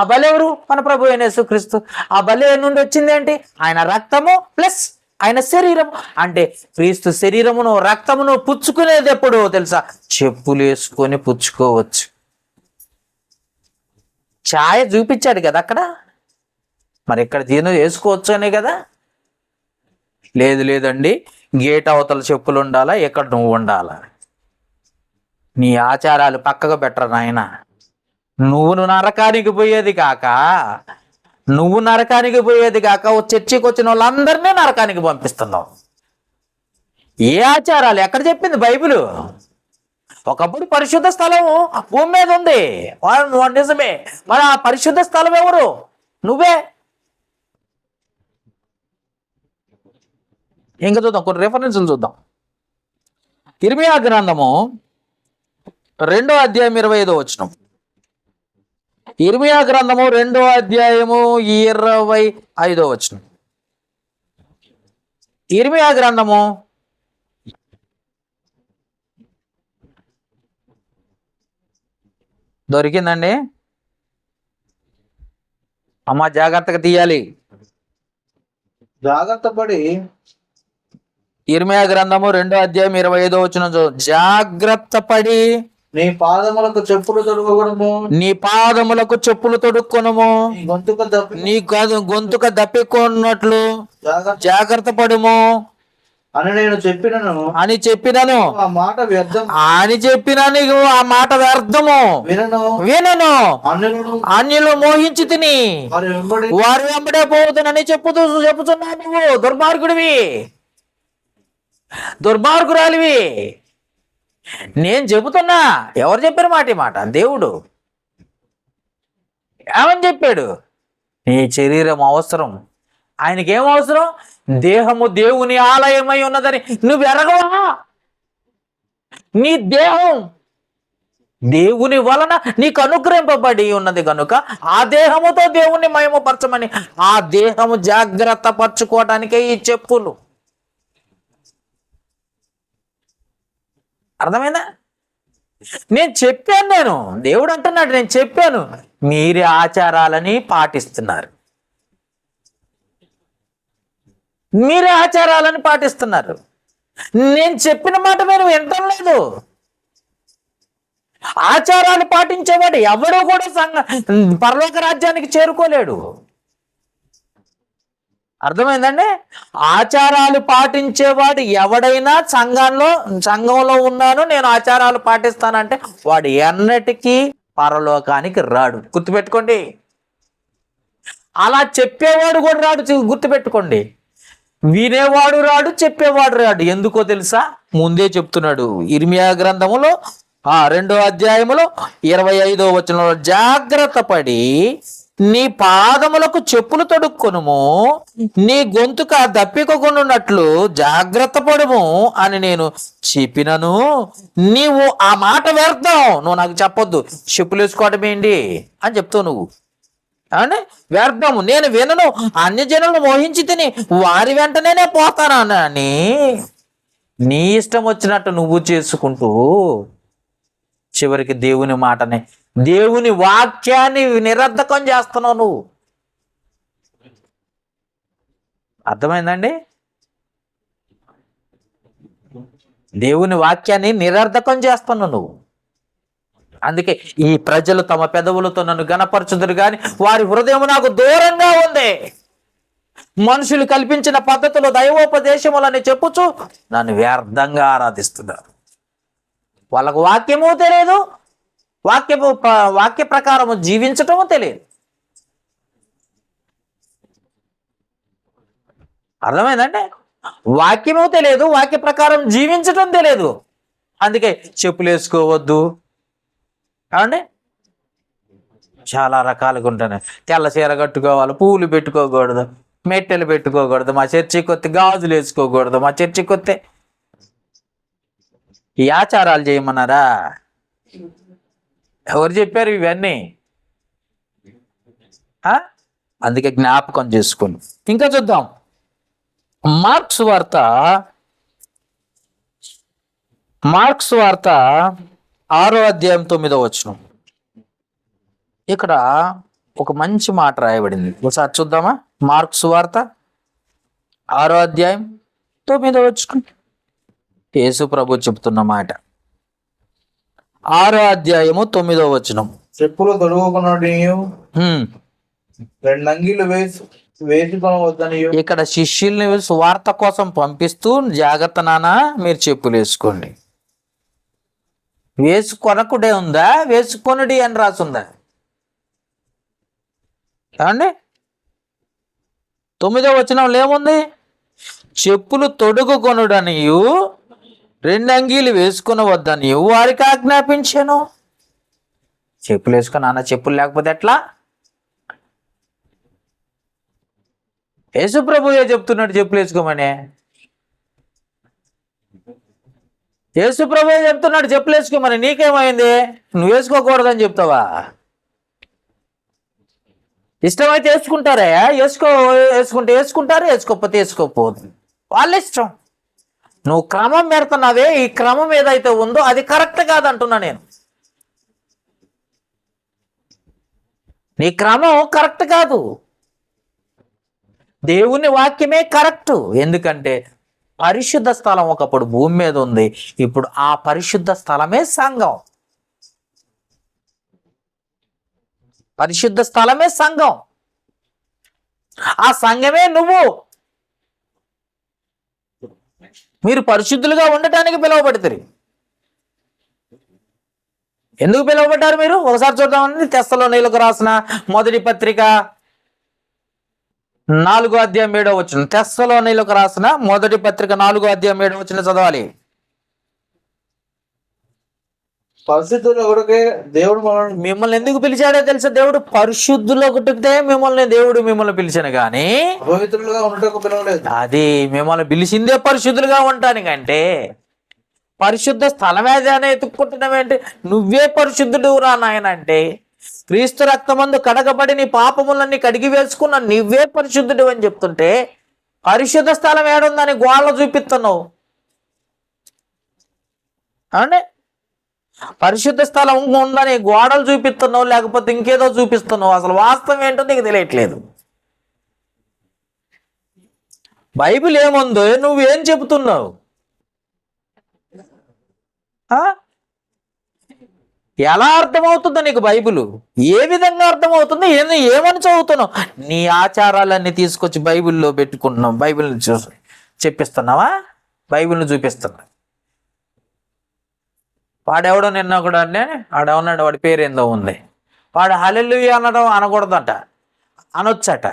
ఆ బలి ఎవరు? మన ప్రభు అయిన యేసుక్రీస్తు. ఆ బలి నుండి వచ్చింది ఏంటి? ఆయన రక్తము ప్లస్ ఆయన శరీరం. అంటే క్రీస్తు శరీరమును రక్తమును పుచ్చుకునేది ఎప్పుడు తెలుసా? చెప్పులు వేసుకొని పుచ్చుకోవచ్చు. ఛాయ చూపించాడు కదా అక్కడ. మరి ఇక్కడ వేసుకోవచ్చు అనే కదా. లేదండి, గేట్ అవతల చెప్పులు ఉండాలా, ఎక్కడ నువ్వు ఉండాలా. నీ ఆచారాలు పక్కకు పెట్టరా నాయన. నువ్వు నరకానికి పోయేది కాక చర్చికి వచ్చిన వాళ్ళందరినీ నరకానికి పంపిస్తున్నావు. ఏ ఆచారాలు? ఎక్కడ చెప్పింది బైబిల్? ఒకప్పుడు పరిశుద్ధ స్థలం భూమి మీద ఉంది, నిజమే. మరి ఆ పరిశుద్ధ స్థలం ఎవరు? నువ్వే. ఇంకా చూద్దాం, కొన్ని రెఫరెన్సులు చూద్దాం. ఇర్మియా గ్రంథము 2వ అధ్యాయం 25వ వచనం. ఇర్మియా గ్రంథము 2వ అధ్యాయము 25వ వచనం. ఇర్మియా గ్రంథము దొరికిందండి అమ్మ, జాగ్రత్తగా తీయాలి. జాగ్రత్త పడి ఇర్మియా గ్రంథము 2వ అధ్యాయం 25వ వచనం. జాగ్రత్త పడి నీ పాదములకు చెప్పులు తొడుగుకొనుము, నీ గొంతుక దప్పికొన్నట్లు జాగ్రత్త పడుము అని చెప్పినను ఆ మాట వ్యర్థం ఆ మాట వ్యర్థము వినను. అన్యులు మోహించి తిని వారి వెంబడే పోతుందని చెప్పుతున్నాను. నువ్వు దుర్మార్గురాలివి. నేను చెబుతున్నా. ఎవరు చెప్పారు మాట? దేవుడు. ఏమని చెప్పాడు? నీ శరీరం అవసరం. ఆయనకేం అవసరం? దేహము దేవుని ఆలయమై ఉన్నదని నువ్వు ఎరగవా? నీ దేహం దేవుని వలన నీకు అనుగ్రహింపబడి ఉన్నది కనుక ఆ దేహముతో దేవుణ్ణి మహిమపరచమని, ఆ దేహము జాగ్రత్త పరచుకోవడానికే ఈ చెప్పులు. అర్థమైందా? నేను దేవుడు అంటున్నాడు, నేను చెప్పాను, మీరే ఆచారాలని పాటిస్తున్నారు, మీరే ఆచారాలని పాటిస్తున్నారు. నేను చెప్పిన మాట మీరు వింటం లేదు. ఆచారాలు పాటించేవాడు ఎవడో కూడా పరలోక రాజ్యానికి చేరుకోలేడు. అర్థమైందండి? ఆచారాలు పాటించేవాడు ఎవడైనా సంఘంలో ఉన్నాను, నేను ఆచారాలు పాటిస్తానంటే వాడు ఎన్నటికీ పరలోకానికి రాడు. గుర్తుపెట్టుకోండి. అలా చెప్పేవాడు కూడా రాడు. గుర్తుపెట్టుకోండి. వినేవాడు రాడు, చెప్పేవాడు రాడు. ఎందుకో తెలుసా? ముందే చెప్తున్నాడు ఇర్మియా గ్రంథములో 2వ అధ్యాయములో 25వ వచనంలో, జాగ్రత్త పడి నీ పాదములకు చెప్పులు తొడుక్కొనుము, నీ గొంతుక దప్పికొనున్నట్లు జాగ్రత్త పడుము అని నేను చెప్పినను నీవు ఆ మాట వ్యర్థం. నువ్వు నాకు చెప్పొద్దు చెప్పులు వేసుకోవడం ఏంటి అని చెప్తావు నువ్వు. అంటే వ్యర్థము, నేను వినను, అన్యజనులను మోహించి తిని వారి వెంటనే పోతాను అని నీ ఇష్టం వచ్చినట్టు నువ్వు చేసుకుంటూ చివరికి దేవుని మాటని, దేవుని వాక్యాన్ని నిరర్ధకం చేస్తున్నావు నువ్వు. అర్థమైందండి? దేవుని వాక్యాన్ని నిరర్ధకం చేస్తున్నావు నువ్వు. అందుకే ఈ ప్రజలు తమ పెదవులతో నన్ను గణపరచుదురు గాని వారి హృదయం నాకు దూరంగా ఉంది. మనుషులు కల్పించిన పద్ధతులు దైవోపదేశములని చెప్పుచు నన్ను వ్యర్థంగా ఆరాధిస్తున్నారు. వాళ్ళకు వాక్యము తెలియదు, వాక్య ప్రకారము జీవించటము తెలియదు. అర్థమైందంటే? వాక్యము తెలియదు, వాక్య ప్రకారం జీవించటం తెలియదు. అందుకే చెప్పులు వేసుకోవద్దు కావండి, చాలా రకాలుగా ఉంటున్నాయి. తెల్ల చీర కట్టుకోవాలి, పువ్వులు పెట్టుకోకూడదు, మెట్టెలు పెట్టుకోకూడదు, మా చర్చికి వస్తే గాజులు వేసుకోకూడదు, మా చర్చికి వస్తే ఈ ఆచారాలు చేయమన్నారా? ఎవరు చెప్పారు ఇవన్నీ? అందుకే జ్ఞాపకం చేసుకోండి. ఇంకా చూద్దాం. మార్క్స్ వార్త 6వ అధ్యాయం 9వ వచనం. ఇక్కడ ఒక మంచి మాట రాయబడింది, ఒకసారి చూద్దామా? మార్క్స్ వార్త 6వ అధ్యాయం 9వ వచనం. యేసు ప్రభు చెప్తున్న మాట, 6వ అధ్యాయము 9వ వచనం. చెప్పులు తొడుగుకున్నాడు, 2 అంగీలు వేసుకొనవద్దని. ఇక్కడ శిష్యుల్ని సువార్త కోసం పంపిస్తూ, జాగ్రత్త నానా మీరు చెప్పులు వేసుకోండి. వేసుకొనకుడే ఉందా, వేసుకొనుడి అని రాసుందా? ఏమండి? 9వ వచనంలో ఏముంది? చెప్పులు తొడుగుకొనుడనియు 2 అంగీలు వేసుకొనవద్దని వారికి ఆజ్ఞాపించాను. చెప్పులు వేసుకొని నాన్న, చెప్పులు లేకపోతే ఎట్లా? యేసు ప్రభువే చెప్తున్నాడు చెప్పులు వేసుకోమని. యేసు ప్రభువే చెప్తున్నాడు చెప్పులు వేసుకోమని. నీకేమైంది? నువ్వు వేసుకోకూడదని చెప్తావా? ఇష్టమైతే వేసుకుంటారా? వేసుకుంటే వేసుకుంటారు, వేసుకోకపోతే వేసుకోకపోదు, వాళ్ళ ఇష్టం. నువ్వు క్రమం పెడుతున్నావే, ఈ క్రమం ఏదైతే ఉందో అది కరెక్ట్ కాదంటున్నా నేను. నీ క్రమం కరెక్ట్ కాదు. దేవుని వాక్యమే కరెక్ట్. ఎందుకంటే పరిశుద్ధ స్థలం ఒకప్పుడు భూమి మీద ఉంది, ఇప్పుడు ఆ పరిశుద్ధ స్థలమే సంఘం. పరిశుద్ధ స్థలమే సంఘం. ఆ సంఘమే నువ్వు. మీరు పరిశుద్ధులుగా ఉండటానికి పిలువబడతారు. ఎందుకు పిలువబడ్డారు మీరు? ఒకసారి చూద్దామని తెస్సలోనీయులకు రాసిన మొదటి పత్రిక 4వ అధ్యాయం 7వ వచనం. తెస్సలోనీయులకు రాసిన మొదటి పత్రిక 4వ అధ్యాయం 7వ వచనం చదవాలి. పరిశుద్ధులొకటే దేవుడు మిమ్మల్ని ఎందుకు పిలిచాడో తెలుసా? దేవుడు పరిశుద్ధులొకటితే మిమ్మల్ని పిలిచాను కానీ పవిత్రులుగా ఉండటకు పిలవలేదు. అది మిమ్మల్ని పిలిచిందే పరిశుద్ధులుగా ఉండటానికంటే. పరిశుద్ధ స్థలం ఏది అని ఎత్తుక్కుంటున్నావేంటి? నువ్వే పరిశుద్ధుడు రా నాయన అంటే, క్రీస్తు రక్తమందు కడగబడి నీ పాపములన్నీ కడిగి వేసుకున్న నువ్వే పరిశుద్ధుడు అని చెప్తుంటే, పరిశుద్ధ స్థలం ఏడుందని గోడలు చూపిస్తున్నావు అంటే, పరిశుద్ధ స్థలం ఉందని గోడలు చూపిస్తున్నావు, లేకపోతే ఇంకేదో చూపిస్తున్నావు. అసలు వాస్తవం ఏంటో నీకు తెలియట్లేదు. బైబిల్ ఏముందో నువ్వేం చెబుతున్నావు? ఎలా అర్థమవుతుందో నీకు బైబిల్? ఏ విధంగా అర్థమవుతుంది? ఏమని చదువుతున్నావు? నీ ఆచారాలన్నీ తీసుకొచ్చి బైబిల్లో పెట్టుకుంటున్నావు. బైబిల్ని చెప్పిస్తున్నావా? బైబిల్ని చూపిస్తున్నా. వాడెవడో నిన్న కూడా వాడేమన్నాడు, వాడి పేరేందో ఉంది, వాడు హల్లెలూయా అనడం అనకూడదట, అనొచ్చట.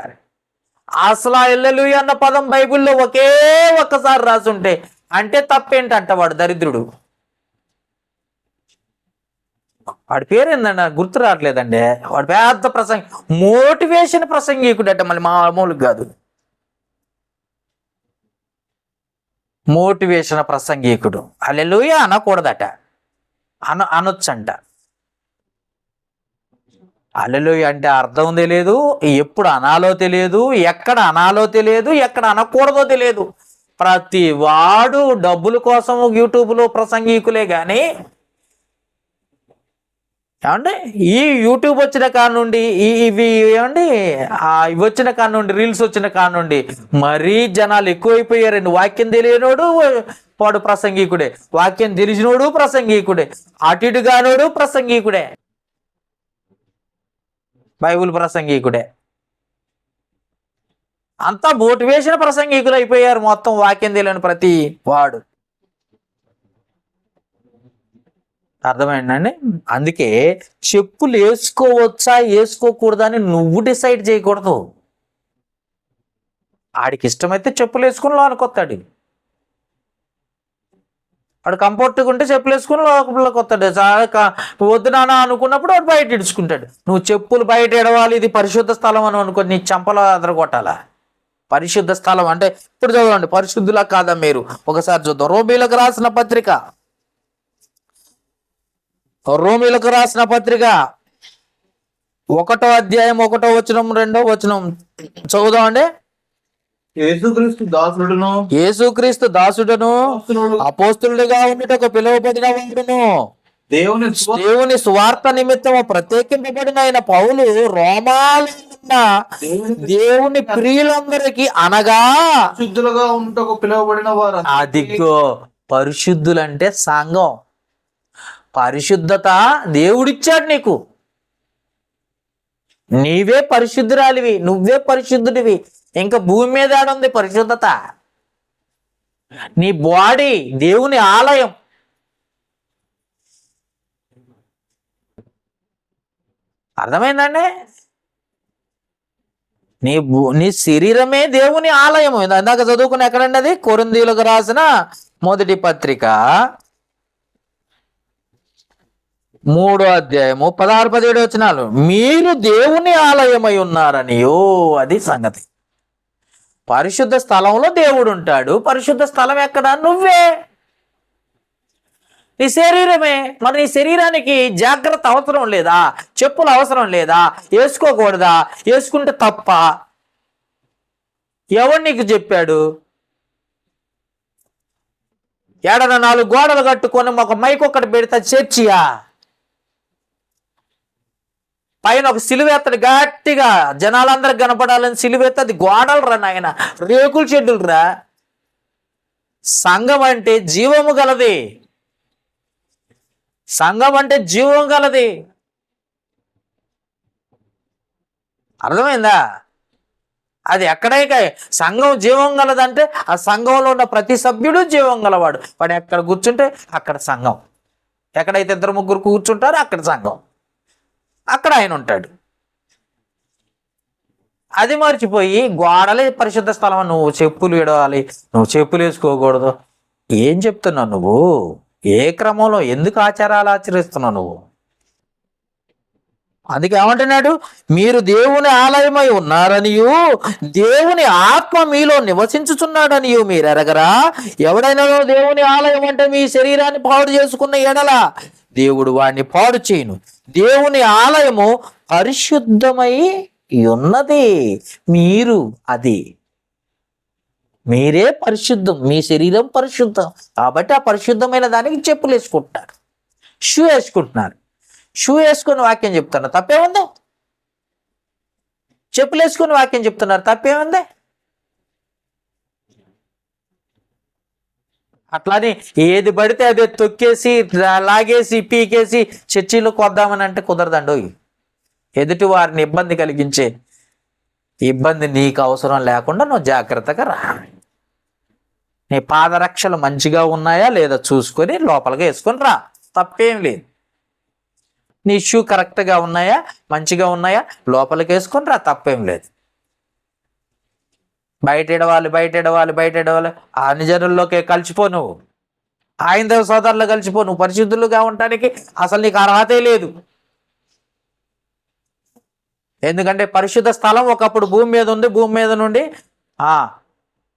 అసలు ఆ హల్లెలూయా అన్న పదం బైబిల్లో ఒక్కసారి రాసుంటే అంటే తప్పేంటంట. వాడు దరిద్రుడు. వాడి పేరేందండి గుర్తు రావట్లేదండి. వాడు పెద్ద ప్రసంగి, మోటివేషన్ ప్రసంగికుడట. మళ్ళీ మామూలు కాదు, మోటివేషన్ ప్రసంగికుడు. హల్లెలూయా అనకూడదట, అనొచ్చంట. హల్లెలూయా అంటే అర్థం తెలియదు, ఎప్పుడు అనాలో తెలియదు, ఎక్కడ అనాలో తెలియదు, ఎక్కడ అనకూడదో తెలియదు. ప్రతి వాడు డబ్బుల కోసం యూట్యూబ్లో ప్రసంగికులే కానీ, ఏమండి ఈ యూట్యూబ్ వచ్చిన కాడ నుండి ఇవి ఏమండి ఇవి వచ్చిన కాడ నుండి, రీల్స్ వచ్చిన కాడ నుండి మరీ జనాలు ఎక్కువైపోయారండి. వాక్యం తెలియనోడు వాడు ప్రసంగికుడే, వాక్యం తెలిసినోడు ప్రసంగికుడే, అటు ఇటు కానోడు ప్రసంగికుడే, బైబిల్ ప్రసంగికుడే. అంతా మోటివేషన్ ప్రసంగికులు అయిపోయారు మొత్తం, వాక్యం తెలియని ప్రతి వాడు. అర్థమైందండి? అందుకే చెప్పులు వేసుకోవచ్చా వేసుకోకూడదా అని నువ్వు డిసైడ్ చేయకూడదు. ఆడికి ఇష్టమైతే చెప్పులు వేసుకుని లోనకొస్తాడు, వాడు కంఫర్ట్గా ఉంటే చెప్పులు వేసుకుని లోపలికి వస్తాడు. వద్దునానా అనుకున్నప్పుడు వాడు బయట ఇడుచుకుంటాడు. నువ్వు చెప్పులు బయట ఎడవాలి, ఇది పరిశుద్ధ స్థలం అని అనుకో, నీ చెంపలో అదరగొట్టాలా? పరిశుద్ధ స్థలం అంటే ఇప్పుడు చదవండి, పరిశుద్ధులా కాదా మీరు? ఒకసారి చూద్దాం. రోమీలకు రాసిన పత్రిక 1వ అధ్యాయం 1వ వచనం 2వ వచనం చదువుదామండి. యేసుక్రీస్తు దాసుడును అపోస్తులుగా ఉండుటకు పిలువబడిన వాడును దేవుని సువార్త నిమిత్తము ప్రత్యేకింపబడిన ఆయన పౌలు రోమాలో ఉన్న దేవుని ప్రియులందరికీ అనగా పరిశుద్ధులుగా ఉంటకు పిలువబడిన వారు. అదిగో పరిశుద్ధులంటే సంఘం. పరిశుద్ధత దేవుడిచ్చాడు నీకు. నీవే పరిశుద్ధురాలివి, నువ్వే పరిశుద్ధుడివి. ఇంకా భూమి మీద ఆడుంది పరిశుద్ధత. నీ బాడీ దేవుని ఆలయం. అర్థమైందండి? నీ శరీరమే దేవుని ఆలయం. ఇందాక చదువుకుని ఎక్కడండి అది? కొరింథీయులకు రాసిన మొదటి పత్రిక 3వ అధ్యాయము 16-17 వచనాలు. మీరు దేవుని ఆలయమై ఉన్నారనియో, అది సంగతి. పరిశుద్ధ స్థలంలో దేవుడు ఉంటాడు. పరిశుద్ధ స్థలం ఎక్కడ? నువ్వే, నీ శరీరమే. మరి నీ శరీరానికి జాగ్రత్త అవసరం లేదా? చెప్పులు అవసరం లేదా? వేసుకోకూడదా? వేసుకుంటే తప్ప? ఎవడు నీకు చెప్పాడు? ఏడన 4 గోడలు కట్టుకొని ఒక మైక్ ఒక్కటి పెడితే చర్చియా? పైన ఒక సిలువెత్తడు గట్టిగా, జనాలందరికి కనపడాలని సిలువెత్త, అది గోడలు రా నాయన, రేకుల షెడ్డులు రా. సంఘం అంటే జీవము గలది. సంఘం అంటే జీవం గలది. అర్థమైందా? అది ఎక్కడైనా సంఘం జీవం గలదంటే ఆ సంఘంలో ఉన్న ప్రతి సభ్యుడు జీవం గలవాడు. వాడు ఎక్కడ కూర్చుంటే అక్కడ సంఘం. ఎక్కడైతే 2-3 కూర్చుంటారో అక్కడ సంఘం, అక్కడ ఆయన ఉంటాడు. అది మర్చిపోయి గోడలే పరిశుద్ధ స్థలం, నువ్వు చెప్పులు విడవాలి, నువ్వు చెప్పులు వేసుకోకూడదు. ఏం చెప్తున్నావు నువ్వు? ఏ క్రమంలో ఎందుకు ఆచారాలు ఆచరిస్తున్నావు నువ్వు? అందుకే ఏమంటున్నాడు, మీరు దేవుని ఆలయమై ఉన్నారనియు దేవుని ఆత్మ మీలో నివసించుచున్నాడనియు మీరు ఎరగరా. ఎవడైనా దేవుని ఆలయం అంటే మీ శరీరాన్ని పాడు చేసుకున్న ఎడల దేవుడు వాడిని పాడు చేయను. దేవుని ఆలయము పరిశుద్ధమై ఉన్నది. మీరు అది, మీరే పరిశుద్ధం, మీ శరీరం పరిశుద్ధం. కాబట్టి ఆ పరిశుద్ధమైన దానికి చెప్పులు వేసుకుంటున్నారు, షూ వేసుకుంటున్నారు. షూ వేసుకుని వాక్యం చెప్తున్నారు, తప్పేముంది? చెప్పులు వేసుకుని వాక్యం చెప్తున్నారు, తప్పేముంది? అట్లానే ఏది పడితే అదే తొక్కేసి లాగేసి పీకేసి చర్చిలోకి వద్దామని అంటే కుదరదండో. ఎదుటి వారిని ఇబ్బంది కలిగించే ఇబ్బంది నీకు అవసరం లేకుండా నువ్వు జాగ్రత్తగా రా. నీ పాదరక్షలు మంచిగా ఉన్నాయా లేదా చూసుకొని లోపలిగా వేసుకొని రా, తప్పేం లేదు. నీ షూ కరెక్ట్గా ఉన్నాయా, మంచిగా ఉన్నాయా, లోపలికి వేసుకొని రా, తప్పేం లేదు. బయట ఎడవాలి అన్ని జనుల్లోకి కలిసిపో, నువ్వు ఆయందేవ సోదరులు కలిసిపో. నువ్వు పరిశుద్ధులుగా ఉండటానికి అసలు నీకు అర్హతే లేదు. ఎందుకంటే పరిశుద్ధ స్థలం ఒకప్పుడు భూమి మీద ఉంది, భూమి మీద నుండి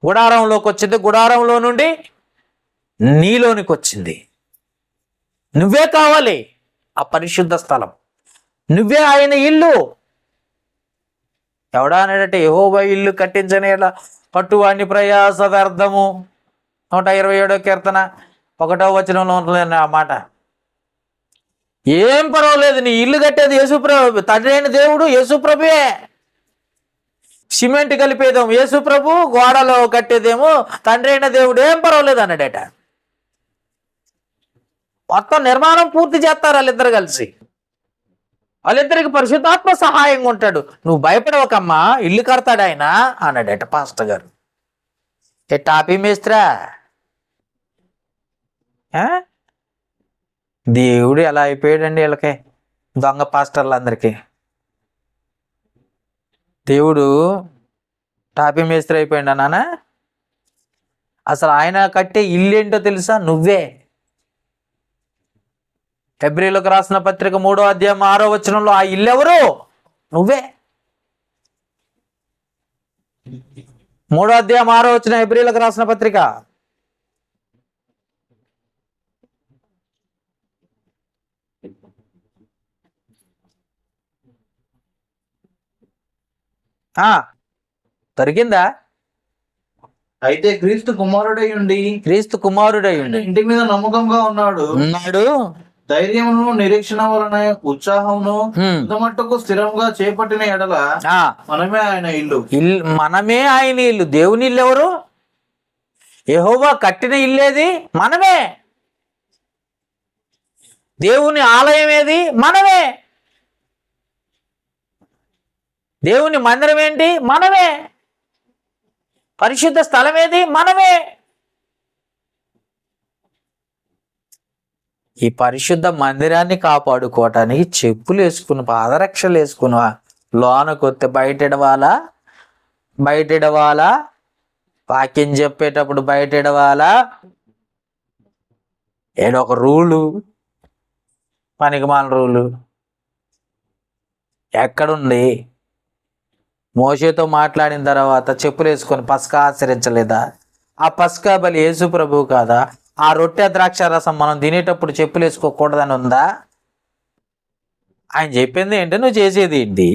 గుడారంలోకి వచ్చింది, గుడారంలో నుండి నీలోనికి వచ్చింది. నువ్వే కావాలి ఆ పరిశుద్ధ స్థలం, నువ్వే ఆయన ఇల్లు. ఎవడా అనేటంటే యెహోవా ఇల్లు కట్టించని ఇలా పట్టువాడిని ప్రయాస వ్యర్థము. 127వ కీర్తన 1వ వచనంలో ఉంటుంది ఆ మాట. ఏం పర్వాలేదు, నీ ఇల్లు కట్టేది యేసుప్రభు, తండ్రి అయిన దేవుడు యేసుప్రభువే. సిమెంట్ కలిపేదేమో యేసుప్రభు, గోడలో కట్టేదేమో తండ్రి అయిన దేవుడు, ఏం పర్వాలేదు అన్నాడట. మొత్తం నిర్మాణం పూర్తి చేస్తారు వాళ్ళిద్దరు కలిసి. వాళ్ళిద్దరికి పరిశుద్ధాత్మ సహాయంగా ఉంటాడు. నువ్వు భయపడవకమ్మా, ఇల్లు కడతాడు ఆయన అన్నాడట పాస్టర్ గారు. టాపీ మేస్త్రా, దేవుడు ఎలా అయిపోయాడండి వీళ్ళకి, దొంగ పాస్టర్లందరికీ. దేవుడు టాపీ మేస్త్రి అయిపోయాడు నాన్న. అసలు ఆయన కట్టే ఇల్లు ఏంటో తెలుసా? నువ్వే. హెబ్రీలకు రాసిన పత్రిక 3వ అధ్యాయం 6వ వచనంలో ఆ ఇల్లు ఎవరు? నువ్వే. 3వ అధ్యాయం 6వ వచనం హెబ్రీలకు రాసిన పత్రిక. దొరికిందా? అయితే క్రీస్తు కుమారుడై ఉండి ఇంటి మీద నమ్మకంగా ఉన్నాడు. ధైర్యమును నిరీక్షణ వలన ఉత్సాహమును మట్టుకు స్థిరంగా చేపట్టిన ఎడల మనమే ఆయన ఇల్లు. మనమే ఆయన ఇల్లు. దేవుని ఇల్లు ఎవరు? యెహోవా కట్టిన ఇల్లేది? మనమే. దేవుని ఆలయం ఏది? మనమే. దేవుని మందిరం ఏంటి? మనమే. పరిశుద్ధ స్థలం ఏది? మనమే. ఈ పరిశుద్ధ మందిరాన్ని కాపాడుకోవటానికి చెప్పులు వేసుకుని, పాదరక్షలు వేసుకుని లోనకొత్తే బయటెడవాలా, వాక్యం చెప్పేటప్పుడు బయటెడవాలా. ఏదో ఒక రూలు, పనికిమాల రూలు ఎక్కడుంది? మోషేతో మాట్లాడిన తర్వాత చెప్పులు వేసుకొని పస్కా ఆచరించలేదా? ఆ పస్కా బలి యేసు ప్రభువు కాదా? ఆ రొట్టె ద్రాక్ష రసం మనం తినేటప్పుడు చెప్పులు వేసుకోకూడదని ఉందా? ఆయన చెప్పింది ఏంటి, నువ్వు చేసేది ఏంటి?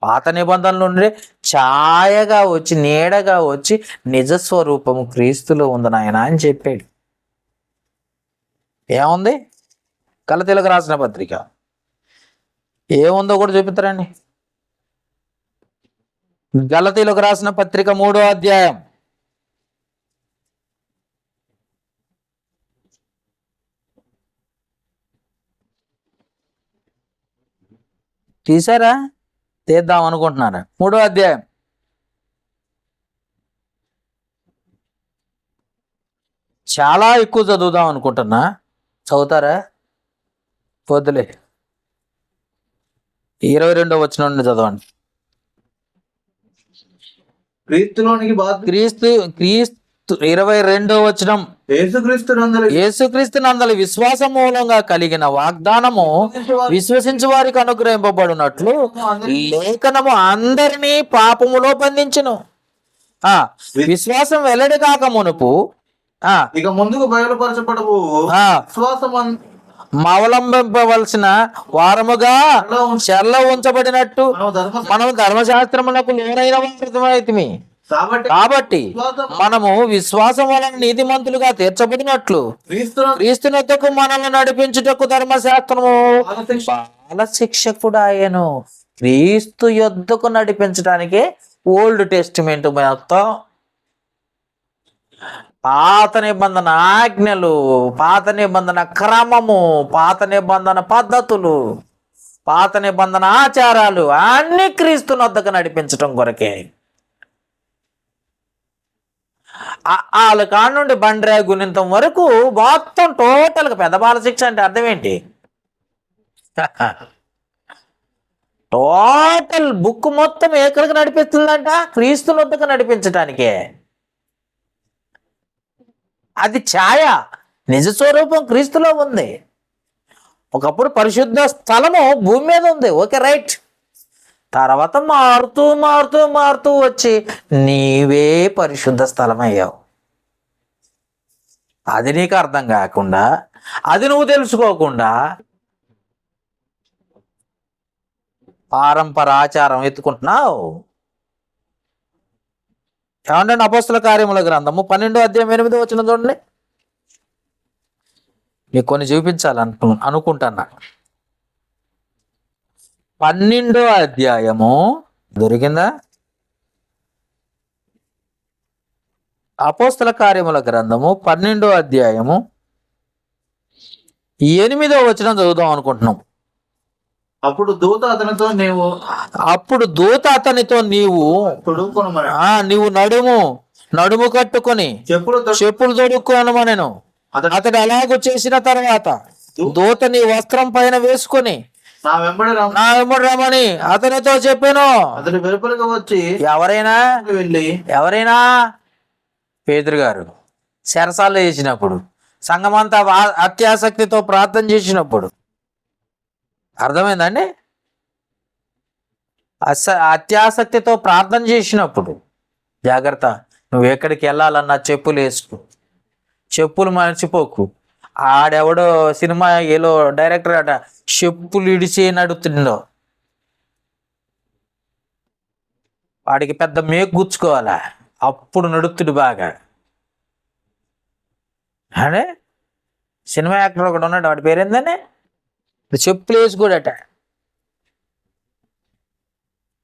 పాత నిబంధనల నుండి ఛాయగా వచ్చి, నీడగా వచ్చి నిజస్వరూపము క్రీస్తులో ఉంది నాయన అని చెప్పాడు. ఏముంది? గలతీయులకు రాసిన పత్రిక ఏముందో కూడా చూపిస్తారండి. గలతీయులకు రాసిన పత్రిక 3వ అధ్యాయం తీసారా? తీద్దాం అనుకుంటున్నారా? 3వ అధ్యాయం చాలా ఎక్కువ చదువుదాం అనుకుంటున్నా. చదువుతారా? వద్దులే, 22వ వచనం నుండి చదవండి. క్రీస్తులోనికి 22వ వచనం, యేసుక్రీస్తు యేసుక్రీస్తు నందలి విశ్వాసం మూలంగా కలిగిన వాగ్దానము విశ్వసించు వారికి అనుగ్రహింపబడినట్లు లేఖనము అందరినీ పాపములో బంధించును. విశ్వాసం వెల్లడి కాక మునుపు ఇక ముందుకు బయలుపరచబడవు విశ్వాసం అవలంబింపవలసిన వారముగా చెరలో ఉంచబడినట్టు మనం ధర్మశాస్త్రములకు లోనైన వారమైతిమి. కాబట్టి మనము విశ్వాసం వలన నీతిమంతులుగా తీర్చబడినట్లు క్రీస్తునొద్దకు మనల్ని నడిపించుటకు ధర్మశాస్త్రము బాల శిక్షకుడాయను. క్రీస్తు యొద్దకు నడిపించడానికి ఓల్డ్ టెస్టిమెంట్ మొత్తం పాత నిబంధన ఆజ్ఞలు, పాత నిబంధన క్రమము, పాత నిబంధన పద్ధతులు, పాత నిబంధన ఆచారాలు అన్ని క్రీస్తునొద్దకు నడిపించటం కొరకే. వాళ్ళ కాడ నుండి బండ్రా గుణింతం వరకు మొత్తం టోటల్గా పెద్ద బాల శిక్ష అంటే అర్థం ఏంటి? టోటల్ బుక్ మొత్తం ఎక్కడికి నడిపిస్తుందంట? క్రీస్తునొద్దకు నడిపించటానికే. అది ఛాయ, నిజ స్వరూపం క్రీస్తులో ఉంది. ఒకప్పుడు పరిశుద్ధ స్థలము భూమి మీద ఉంది, ఓకే రైట్. తర్వాత మారుతూ మారుతూ మారుతూ వచ్చి నీవే పరిశుద్ధ స్థలం అయ్యావు. అది నీకు అర్థం కాకుండా, అది నువ్వు తెలుసుకోకుండా పారంపర ఆచారం ఎత్తుకుంటున్నావు. ఏమంటే అపోస్తల కార్యముల గ్రంథము 12వ అధ్యాయం 8వ వచనం చూడండి. మీకు కొన్ని అనుకుంటున్నా. 12వ అధ్యాయము దొరికిందా? అపోస్తల కార్యముల గ్రంథము 12వ అధ్యాయము 8వ వచనం చదువుదాం అనుకుంటున్నాం. అప్పుడు దూత అతనితో నీవు నీవు నడుము కట్టుకొని చెప్పులు తొడుక్కోనమనెను. అతడు అలాగూ చేసిన తర్వాత దూత నీ వస్త్రం పైన వేసుకొని నా వెంబడి రమ్మని అతనితో చెప్పాను. అతడు వెలుపలికి వచ్చి ఎవరైనా పేతురు గారు చెరసాల్లో చేసినప్పుడు, సంఘమంతా అత్యాసక్తితో ప్రార్థన చేసినప్పుడు, అర్థమైందండి? అత్యాసక్తితో ప్రార్థన చేసినప్పుడు జాగ్రత్త. నువ్వు ఎక్కడికి వెళ్ళాలన్నా చెప్పులు వేసుకో, చెప్పులు మర్చిపోకు. ఆడెవడో సినిమా ఏలో డైరెక్టర్ అట చెప్పులు ఇడిచి నడుతుండో, వాడికి పెద్ద మేకు గుచ్చుకోవాలా, అప్పుడు నడుతుడు బాగా. అదే సినిమా యాక్టర్ ఒకటి ఉన్నాడు, వాడి పేరేందని చెప్పులు వేసుకోడట.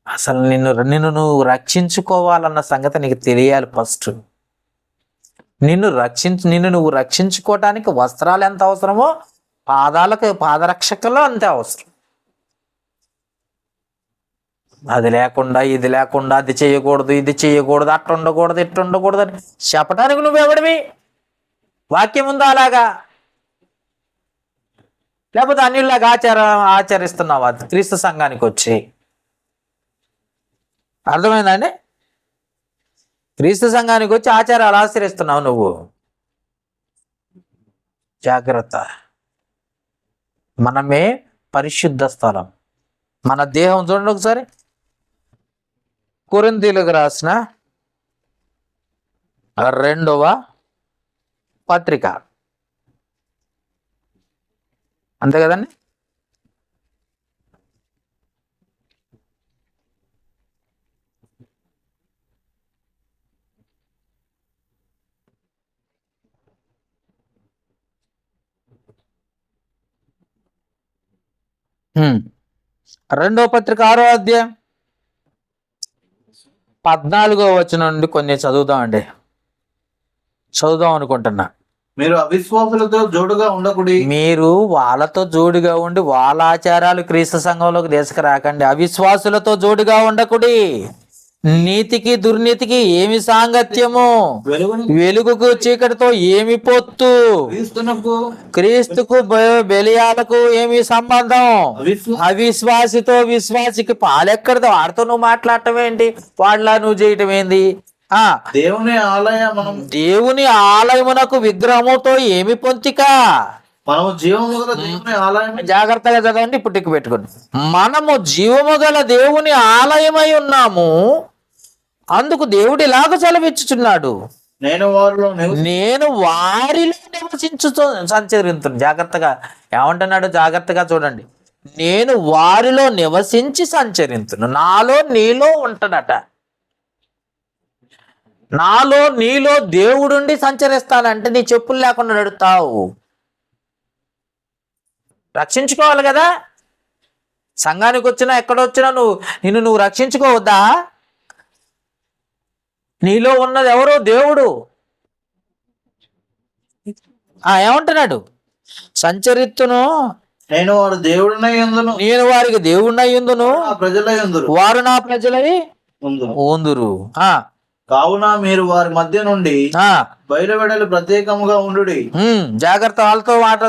అసలు నిన్ను నువ్వు రక్షించుకోవాలన్న సంగతి నీకు తెలియాలి ఫస్ట్. నిన్ను నువ్వు రక్షించుకోవటానికి వస్త్రాలు ఎంత అవసరమో పాదరక్షకులు అంతే అవసరం. అది లేకుండా ఇది లేకుండా అది చేయకూడదు ఇది చేయకూడదు అట్ట ఉండకూడదు ఇట్ట ఉండకూడదు అని చెప్పటానికి నువ్వెవడివి? వాక్యం ఉందా అలాగా? లేకపోతే అన్నిలాగా ఆచరిస్తున్నావా క్రీస్తు సంఘానికి వచ్చి? అర్థమైందండి? క్రీస్తు సంఘానికి వచ్చి ఆచారాలు ఆచరిస్తున్నావు నువ్వు. జాగ్రత్త. మనమే పరిశుద్ధ స్థలం. మన దేహం చూడండి ఒకసారి. కొరింథీయులకు రాసిన 2వ పత్రిక, అంతే కదండి? రెండవ పత్రిక 6వ అధ్యాయం 14వ వచనం నుండి కొన్ని చదువుదాం అనుకుంటున్నా. మీరు అవిశ్వాసులతో జోడుగా ఉండకుడి. మీరు వాళ్ళతో జోడుగా ఉండి వాళ్ళ ఆచారాలు క్రీస్తు సంఘంలోకి తీసుకురాకండి. అవిశ్వాసులతో జోడుగా ఉండకుడి. నీతికి దుర్నీతికి ఏమి సాంగత్యము? వెలుగుకు చీకటితో ఏమి పొత్తు? క్రీస్తుకు బెలియాలకు ఏమి సంబంధం? అవిశ్వాసితో విశ్వాసికి పాలెక్కడదో. వాడితో నువ్వు మాట్లాడటం ఏంటి? వాడిలా నువ్వు చేయటం ఏంది? ఆ దేవుని ఆలయం దేవుని ఆలయమునకు విగ్రహముతో ఏమి పొంతిక? మనము జీవము గల దేవుని ఆలయం. జాగ్రత్తగా చదవండి, ఇప్పుడు టిక్కు పెట్టుకోండి. మనము జీవము గల దేవుని ఆలయమై ఉన్నాము, అందుకు దేవుడు ఇలాగ సెలవిచ్చుచున్నాడు, నేను వారిలో నేను వారిలో నివసించుతూ సంచరిస్తున్నాను. జాగ్రత్తగా ఏమంటున్నాడు? జాగ్రత్తగా చూడండి. నేను వారిలో నివసించి సంచరించును. నాలో నీలో ఉంటాడట. నాలో నీలో దేవుడుండి సంచరిస్తానంటే నీ చెప్పులు లేకుండా నడుస్తావు. రక్షించుకోవాలి కదా. సంఘానికి వచ్చినా ఎక్కడొచ్చినా నిన్ను రక్షించుకోవద్దా? నీలో ఉన్నది ఎవరో? దేవుడు. ఏమంటున్నాడు? సంచరిత్తును, నేను వారు దేవుడినై యందును, నేను వారికి దేవుడినై యుందును, ప్రజలై యందురు, వారు నా ప్రజలై ఉందురు. కావున మీరు వారి మధ్య నుండి బయలువెడలు ప్రత్యేకముగా ఉండుడి. జాగ్రత్త, వాళ్ళతో మాట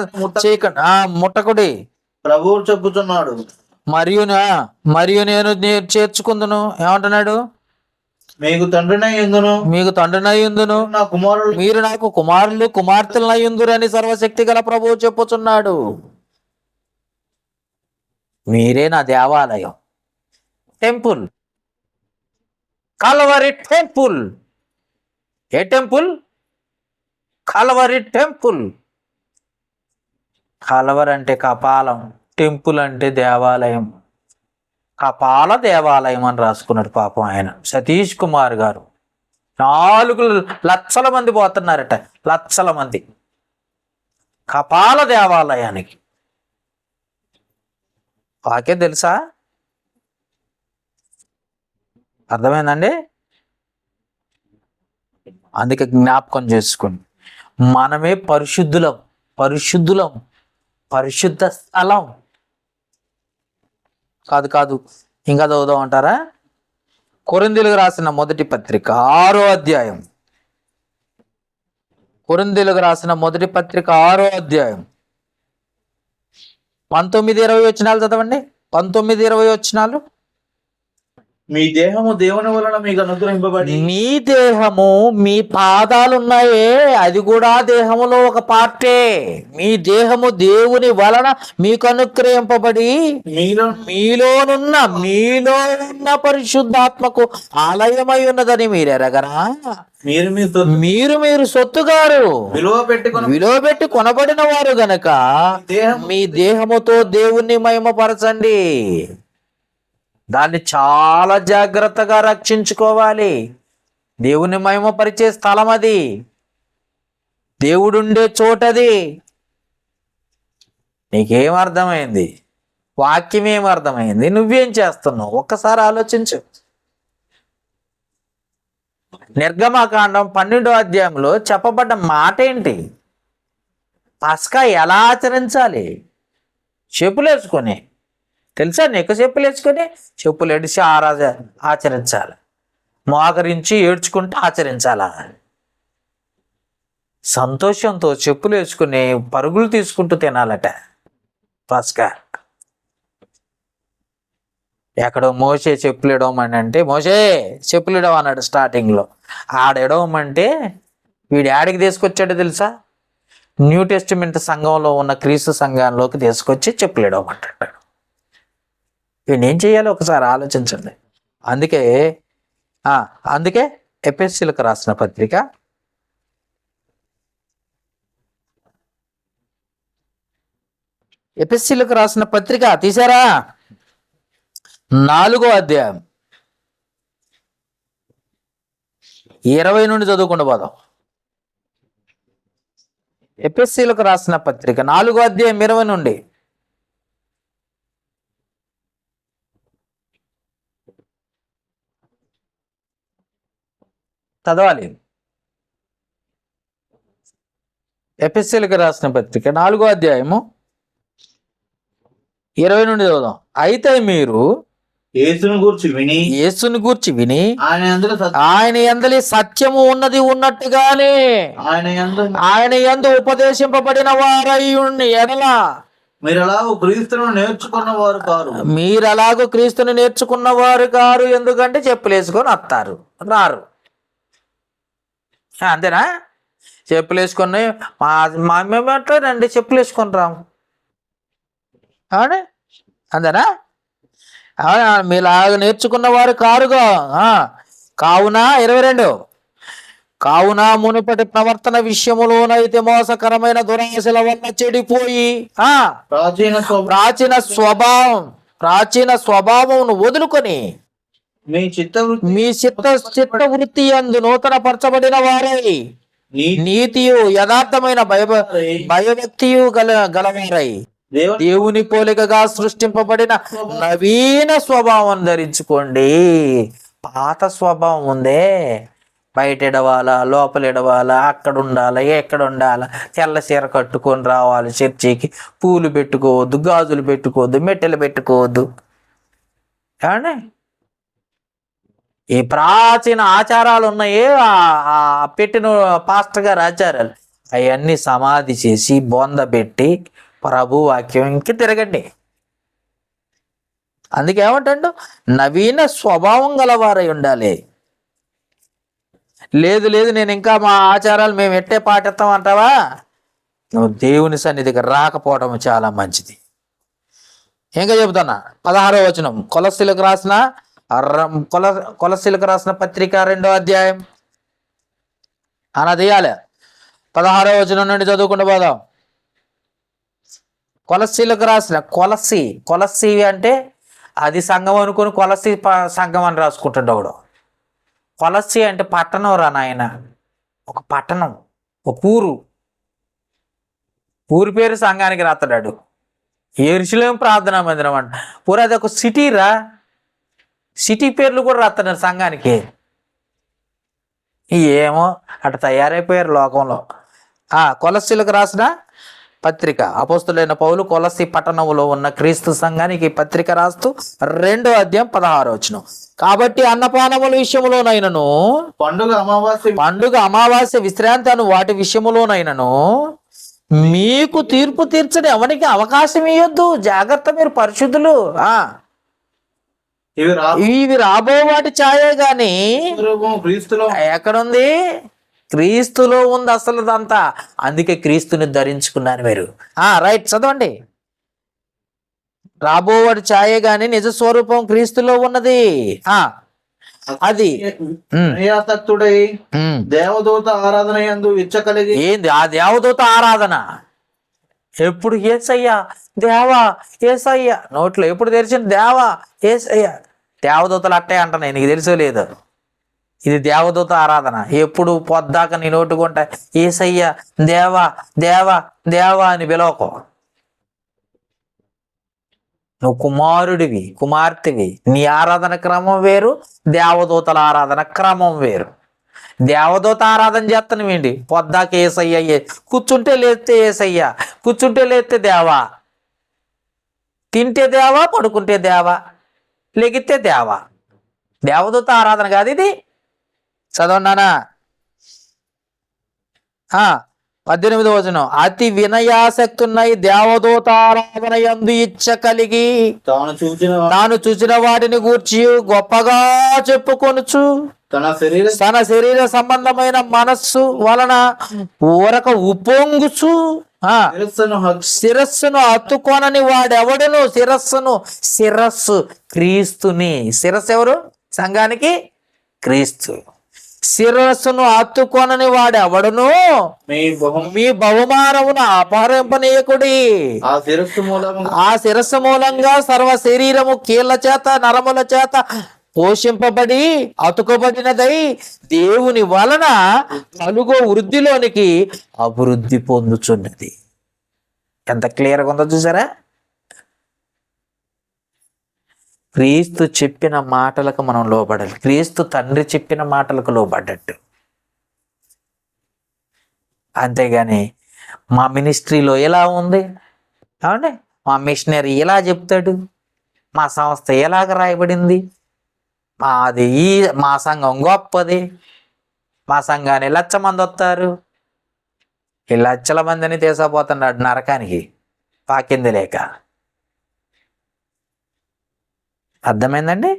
చేయకండి, ముట్టకుడి. ప్రభువు చెప్పుచున్నాడు. మరియు నేను చేర్చుకుందును. ఏమంటున్నాడు? మీకు తండ్రినై యందును, మీకు తండ్రినై యుందును, నా కుమారులు, మీరు నాకు కుమారులు కుమార్తెలనై యుందురు అని సర్వశక్తి గల ప్రభువు చెప్పుచున్నాడు. మీరే నా దేవాలయం, టెంపుల్, కల్వరి టెంపుల్. ఏ టెంపుల్? Calvary temple. కల్వరి అంటే కపాలం, టెంపుల్ అంటే దేవాలయం. కపాల దేవాలయం అని రాసుకున్నాడు పాపం ఆయన సతీష్ కుమార్ గారు. 4 లక్షల మంది పోతున్నారట, లక్షల మంది కపాల దేవాలయానికి. వాకే తెలుసా? అర్థమైందండి? అందుకే జ్ఞాపకం చేసుకోండి, మనమే పరిశుద్ధులం, పరిశుద్ధ స్థలం కాదు. ఇంకా చదువుదాం అంటారా? కొరింథీయులకు రాసిన మొదటి పత్రిక 6వ అధ్యాయం. కొరింథీయులకు రాసిన మొదటి పత్రిక 6వ అధ్యాయం 19-20 వచనాలు చదవండి. 19-20 వచనాలు. మీ దేహము దేవుని వలన మీకు అనుగ్రహింపబడి, మీ దేహము, మీ పాదాలు ఉన్నాయే, అది కూడా దేహములో ఒక పార్టే. మీ దేహము దేవుని వలన మీకు అనుగ్రహింపబడి మీలోనున్న పరిశుద్ధాత్మకు ఆలయమై ఉన్నదని మీరు ఎరగరా? మీరు సొత్తుగారు, విలువ పెట్టి కొనబడిన వారు గనక మీ దేహముతో దేవుణ్ణి మహిమపరచండి. దాన్ని చాలా జాగ్రత్తగా రక్షించుకోవాలి. దేవుని మహిమపరిచే స్థలం అది, దేవుడుండే చోటది. నీకేం అర్థమైంది? వాక్యం ఏం అర్థమైంది? నువ్వేం చేస్తున్నావు? ఒక్కసారి ఆలోచించు. నిర్గమకాండం 12వ అధ్యాయంలో చెప్పబడ్డ మాట ఏంటి? పస్కా ఎలా ఆచరించాలి? చెప్పులు వేసుకొని, తెలుసా నీకు? చెప్పులు వేసుకొని, చెప్పులు ఎడిసి ఆచరించాలి. మోకరించి ఏడ్చుకుంటూ ఆచరించాలా? సంతోషంతో చెప్పులు వేసుకుని పరుగులు తీసుకుంటూ తినాలట పస్కా. ఎక్కడో మోసే చెప్పులు ఇడవమని అంటే, మోసే చెప్పులు ఇడవ అన్నాడు స్టార్టింగ్లో. ఆడెడవమంటే వీడు యాడికి తీసుకొచ్చాడో తెలుసా? న్యూ టెస్టిమెంట్ సంఘంలో ఉన్న క్రీస్తు సంఘంలోకి తీసుకొచ్చి చెప్పులు ఇడవమంటాడు. వీడిని ఏం చేయాలో ఒకసారి ఆలోచించండి. అందుకే ఎఫెసీయులకు రాసిన పత్రిక తీసారా? 4వ అధ్యాయం 20 నుండి చదువుకుంటూ పోదాం. ఎఫెసీయులకు రాసిన పత్రిక 4వ అధ్యాయం 20 నుండి. చదవాలి. ఎఫెసీయులకు రాసిన పత్రిక 4వ అధ్యాయము 20 నుండి చదువుదాం. అయితే మీరు యేసును గూర్చి విని ఆయన యందలి సత్యము ఉన్నది ఉన్నట్టుగానే ఆయన యందు ఉపదేశింపబడిన వారై ఉండి ఎడల మీరలాగూ క్రీస్తును నేర్చుకున్నవారు కారు. ఎందుకంటే చెప్పులేసుకొని వస్తారు, రారు. అంతేనా? చెప్పులు వేసుకొని మా మేము అట్లా రండి చెప్పులు వేసుకొని రాము, అవునా? అంతేనా? మీలాగా నేర్చుకున్న వారు కారుగా. కావున 22, కావున మునుపటి ప్రవర్తన విషయములోనైతే మోసకరమైన దురాశల వల్ల చెడిపోయి ప్రాచీన స్వభావం వదులుకొని మీ చిత్త వృత్తి యందు నూతన పరచబడిన వారై నీతియు యథార్థమైన భయభక్తియు గలవారై దేవుని పోలికగా సృష్టింపబడిన నవీన స్వభావం ధరించుకోండి. పాత స్వభావం ఉందే, బయట ఎడవాలా, లోపల ఎడవాలా, అక్కడ ఉండాలా, ఎక్కడ ఉండాలా, తెల్ల చీర కట్టుకొని రావాలి చర్చికి, పూలు పెట్టుకోవద్దు, గాజులు పెట్టుకోవద్దు, మెట్టెలు పెట్టుకోవద్దు. ఏమండి? ఈ ప్రాచీన ఆచారాలు ఉన్నాయే, పెట్టిన పాస్టర్ గారు ఆచారాలు, అవన్నీ సమాధి చేసి బొంద పెట్టి ప్రభు వాక్యం ఇంక తిరగండి. అందుకే ఏమంటాడు? నవీన స్వభావం గలవారై ఉండాలి. లేదు నేను ఇంకా మా ఆచారాలు మేము ఎట్టే పాటిస్తాం అంటావా? నువ్వు దేవుని సన్నిధికి రాకపోవడం చాలా మంచిది. ఇంకా చెబుతున్నా 16వ వచనం, కొలస్సీలకు రాసిన పత్రిక 2వ అధ్యాయం తీయాలి. 16వ వచనం నుండి చదువుకుంటూ పోదాం. కొలస్సీలకు రాసిన కొలస్సీ అంటే అది సంఘం అనుకుని కొలస్సీ సంఘం అని రాసుకుంటుండవాడు. కొలస్సీ అంటే పట్టణం రా నాయన, ఒక పట్టణం, ఒక ఊరు పేరు సంఘానికి రాస్తాడు. యెరూషలేము ప్రార్థనా మందిరం అంట. అది ఒక సిటీ రా, సిటీ పేర్లు కూడా రాస్తున్నాడు సంఘానికి. ఏమో అటు తయారైపోయారు లోకంలో. కొలస్సీలకు రాసిన పత్రిక, అపోస్తులైన పౌలు కొలస్సీ పట్టణంలో ఉన్న క్రీస్తు సంఘానికి పత్రిక రాస్తూ 2వ అధ్యాయం 16వ వచనం. కాబట్టి అన్నపానముల విషయములోనైనను, పండుగ అమావాస్య విశ్రాంతి అను వాటి విషయములోనైనను మీకు తీర్పు తీర్చని ఎవరికి అవకాశం ఇవ్వద్దు. జాగ్రత్త, మీరు పరిశుద్ధులు. ఇవి రాబో వాటి ఛాయే గాని ఎక్కడుంది? క్రీస్తులో ఉంది అసలు అంతా. అందుకే క్రీస్తుని ధరించుకున్నారు మీరు. రైట్, చదవండి. రాబోవాడి ఛాయే గాని నిజ స్వరూపం క్రీస్తులో ఉన్నది. అది దేవదూత ఆరాధన యందు ఇచ్చ కలిగి. ఏంది ఆ దేవదూత ఆరాధన? ఎప్పుడు యేసయ్యా దేవా యేసయ్యా నోట్లో ఎప్పుడు తెరిచిన దేవా యేసయ్యా. దేవదూతలు అట్టే అంటున్నాయి, నీకు తెలుసో లేదు? ఇది దేవదూత ఆరాధన. ఎప్పుడు పొద్దాక నీ నోటుకుంటా యేసయ్యా దేవా దేవా దేవా అని పిలవకు. నువ్వు కుమారుడివి, కుమార్తెవి. నీ ఆరాధన క్రమం వేరు, దేవదూతల ఆరాధన క్రమం వేరు. దేవదూత ఆరాధన చేస్తాను ఏంటి? పొద్దాక యేసయ్య, కూర్చుంటే లేస్తే యేసయ్య, కూర్చుంటే లేస్తే దేవా, తింటే దేవా, పడుకుంటే దేవా, లెగితే దేవా. దేవదూత ఆరాధన కాదు ఇది. చదవన్నానా? 18వ వచనం, అతి వినయాసక్తి ఉన్నాయి దేవదూత ఆరాధన యందు ఇచ్చ కలిగి తాను చూచిన వాటిని గూర్చి గొప్పగా చెప్పుకొనుచు తన శరీర సంబంధమైన మనస్సు వలన ఊరక ఉప్పొంగుచు శిరస్సును హత్తుకొనని వాడెవడును. శిరస్సు క్రీస్తుని. శిరస్సు ఎవరు? సంఘానికి క్రీస్తు. శిరస్సును హత్తుకొనని వాడెవడును మీ బహుమానమును అపహరింపనీయకుడి. ఆ శిరస్సు మూలంగా సర్వ శరీరము కీళ్ల చేత నరముల చేత పోషింపబడి అతుకబడినదై దేవుని వలన కలుగో వృద్ధిలోనికి అభివృద్ధి పొందుచున్నది. ఎంత క్లియర్గా ఉందో చూసారా? క్రీస్తు చెప్పిన మాటలకు మనం లోబడాలి. క్రీస్తు తండ్రి చెప్పిన మాటలకు లోబడ్డట్టు. అంతేగాని మా మినిస్ట్రీలో ఎలా ఉంది, అవునే, మా మిషనరీ ఎలా చెప్తాడు, మా సంస్థ ఎలాగ రాయబడింది, మా సంఘం గొప్పది, మా సంఘాన్ని 1,00,000 మంది వస్తారు, ఈ 1,00,000 మందిని తీసుకుపోతున్నాడు నరకానికి పాకింది లేక. అర్థమైందండి?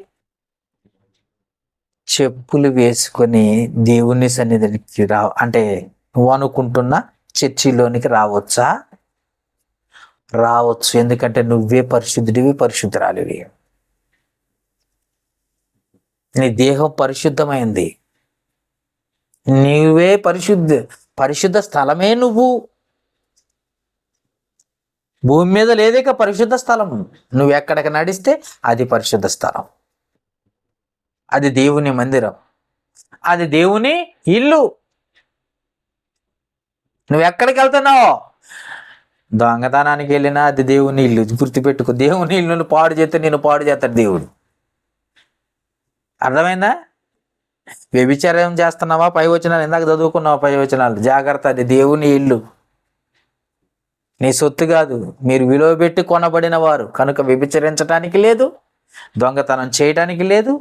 చెప్పులు వేసుకొని దేవుని సన్నిధికి అంటే నువ్వు అనుకుంటున్న చర్చిలోనికి రావచ్చా? రావచ్చు. ఎందుకంటే నువ్వే పరిశుద్ధుడివి, పరిశుద్ధురాలివి. నీ దేహం పరిశుద్ధమైంది. నీవే పరిశుద్ధ స్థలమే నువ్వు. భూమి మీద లేదేక పరిశుద్ధ స్థలం. నువ్వు ఎక్కడికి నడిస్తే అది పరిశుద్ధ స్థలం. అది దేవుని మందిరం, అది దేవుని ఇల్లు. నువ్వు ఎక్కడికి వెళ్తున్నావు? దొంగతనానికి వెళ్ళినా అది దేవుని ఇల్లు. గుర్తుపెట్టుకో, దేవుని ఇల్లును పాడు చేస్తే నేను పాడు చేస్తాడు దేవుడు. అర్థమైందా? వ్యభిచారం చేస్తున్నావా? పై వచనాలు ఇందాక చదువుకున్నావా? పై వచనాలు జాగ్రత్త. అది దేవుని ఇల్లు, నీ సొత్తు కాదు. మీరు విలువ పెట్టి కొనబడిన వారు కనుక వ్యభిచరించడానికి లేదు, దొంగతనం చేయడానికి లేదు.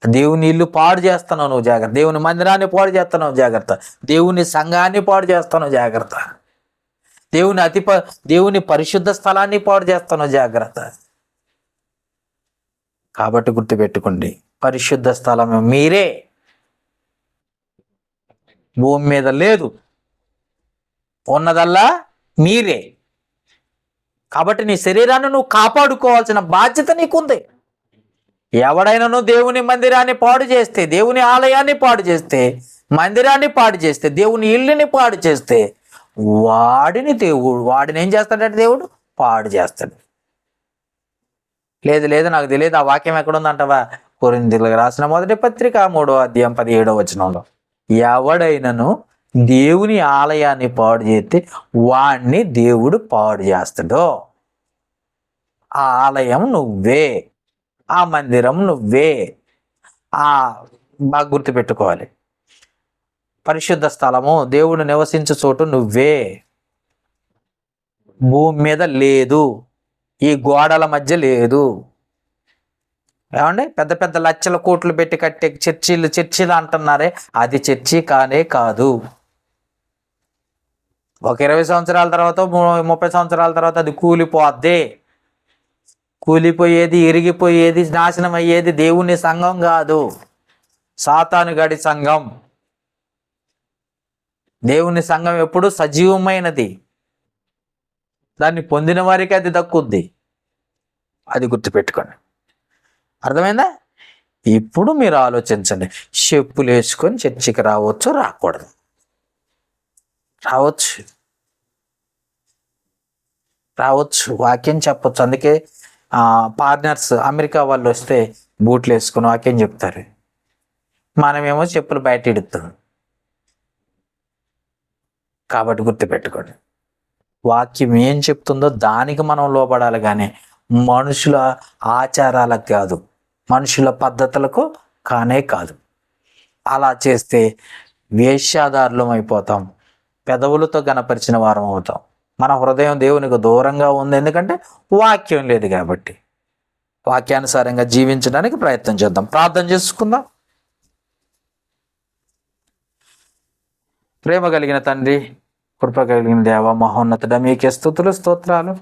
దేవుని ఇల్లు పాడు చేస్తున్నావు నువ్వు, జాగ్రత్త. దేవుని మందిరాన్ని పాడు చేస్తున్నావు, జాగ్రత్త. దేవుని సంఘాన్ని పాడు చేస్తున్నావు, జాగ్రత్త. దేవుని పరిశుద్ధ స్థలాన్ని పాడు చేస్తున్నావు, జాగ్రత్త. కాబట్టి గుర్తుపెట్టుకోండి, పరిశుద్ధ స్థలం మీరే. భూమి మీద లేదు, ఉన్నదల్లా మీరే. కాబట్టి నీ శరీరాన్ని నువ్వు కాపాడుకోవాల్సిన బాధ్యత నీకుంది. ఎవడైనాను దేవుని మందిరాన్ని పాడు చేస్తే, దేవుని ఆలయాన్ని పాడు చేస్తే, మందిరాన్ని పాడు చేస్తే, దేవుని ఇల్లుని పాడు చేస్తే వాడిని ఏం చేస్తాడంటే దేవుడు పాడు చేస్తాడు. లేదు నాకు తెలియదు. ఆ వాక్యం ఎక్కడుందంటవా? కొరింథీయులకు రాసిన మొదటి పత్రిక 3వ అధ్యాయం 17వ వచనంలో, ఎవడైనను దేవుని ఆలయాన్ని పాడు చేస్తే వాణ్ణి దేవుడు పాడు చేస్తాడు. ఆ ఆలయం నువ్వే, ఆ మందిరం నువ్వే. బాగా గుర్తుపెట్టుకోవాలి. పరిశుద్ధ స్థలము, దేవుడు నివసించే చోటు నువ్వే. భూమి మీద లేదు, ఈ గోడల మధ్య లేదు. ఏమండి? పెద్ద పెద్ద లక్షల కోట్లు పెట్టి కట్టే చర్చిలు అంటున్నారే, అది చర్చి కానే కాదు. ఒక 20 సంవత్సరాల తర్వాత, 30 సంవత్సరాల తర్వాత అది కూలిపోయేది, ఇరిగిపోయేది, నాశనం అయ్యేది దేవుని సంఘం కాదు, సాతాను గడి సంఘం. దేవుని సంఘం ఎప్పుడు సజీవమైనది. దాన్ని పొందిన వారికి అది దక్కుద్ది. అది గుర్తుపెట్టుకోండి. అర్థమైందా? ఇప్పుడు మీరు ఆలోచించండి. చెప్పులు వేసుకొని చర్చికి రావచ్చు, రాకూడదు? రావచ్చు. వాక్యం చెప్పొచ్చు. అందుకే పార్ట్నర్స్ అమెరికా వాళ్ళు వస్తే బూట్లు వేసుకుని వాక్యం చెప్తారు, మనమేమో చెప్పులు బయట ఇడుతాం. కాబట్టి గుర్తుపెట్టుకోండి, వాక్యం ఏం చెప్తుందో దానికి మనం లోబడాలి, కానీ మనుషుల ఆచారాలకు కాదు, మనుషుల పద్ధతులకు కానే కాదు. అలా చేస్తే వేశ్యాదారులం అయిపోతాం, పెదవులతో గణపరిచిన వారం అవుతాం. మన హృదయం దేవునికి దూరంగా ఉంది, ఎందుకంటే వాక్యం లేదు కాబట్టి. వాక్యానుసారంగా జీవించడానికి ప్రయత్నం చేద్దాం. ప్రార్థన చేసుకుందాం. ప్రేమ కలిగిన తండ్రి, కృప కలిగిన దేవ, మహోన్నతుడా, మీకే స్తుతులు, స్తోత్రాలు.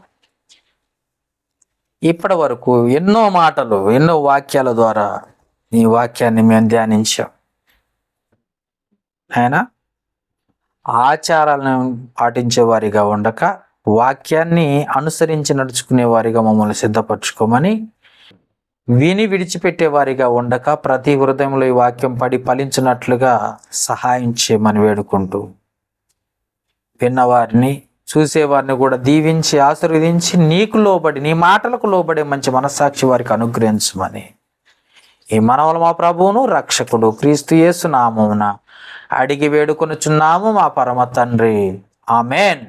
ఇప్పటి వరకు ఎన్నో మాటలు, ఎన్నో వాక్యాల ద్వారా నీ వాక్యాన్ని మేము ధ్యానించాం. ఆయన ఆచారాలను పాటించే వారిగా ఉండక వాక్యాన్ని అనుసరించి నడుచుకునే వారిగా మమ్మల్ని సిద్ధపరచుకోమని, విని విడిచిపెట్టే వారిగా ఉండక ప్రతి హృదయంలో ఈ వాక్యం పడి ఫలించినట్లుగా సహాయం చేయమని వేడుకుంటూ, విన్నవారిని చూసేవారిని కూడా దీవించి ఆశీర్వదించి నీకు లోబడి, నీ మాటలకు లోబడే మంచి మనస్సాక్షి వారికి అనుగ్రహించమని ఈ మనవలు మా ప్రభువును రక్షకుడు క్రీస్తు యేసు నామమున అడిగి వేడుకొనుచున్నాము మా పరమ తండ్రి. ఆమెన్.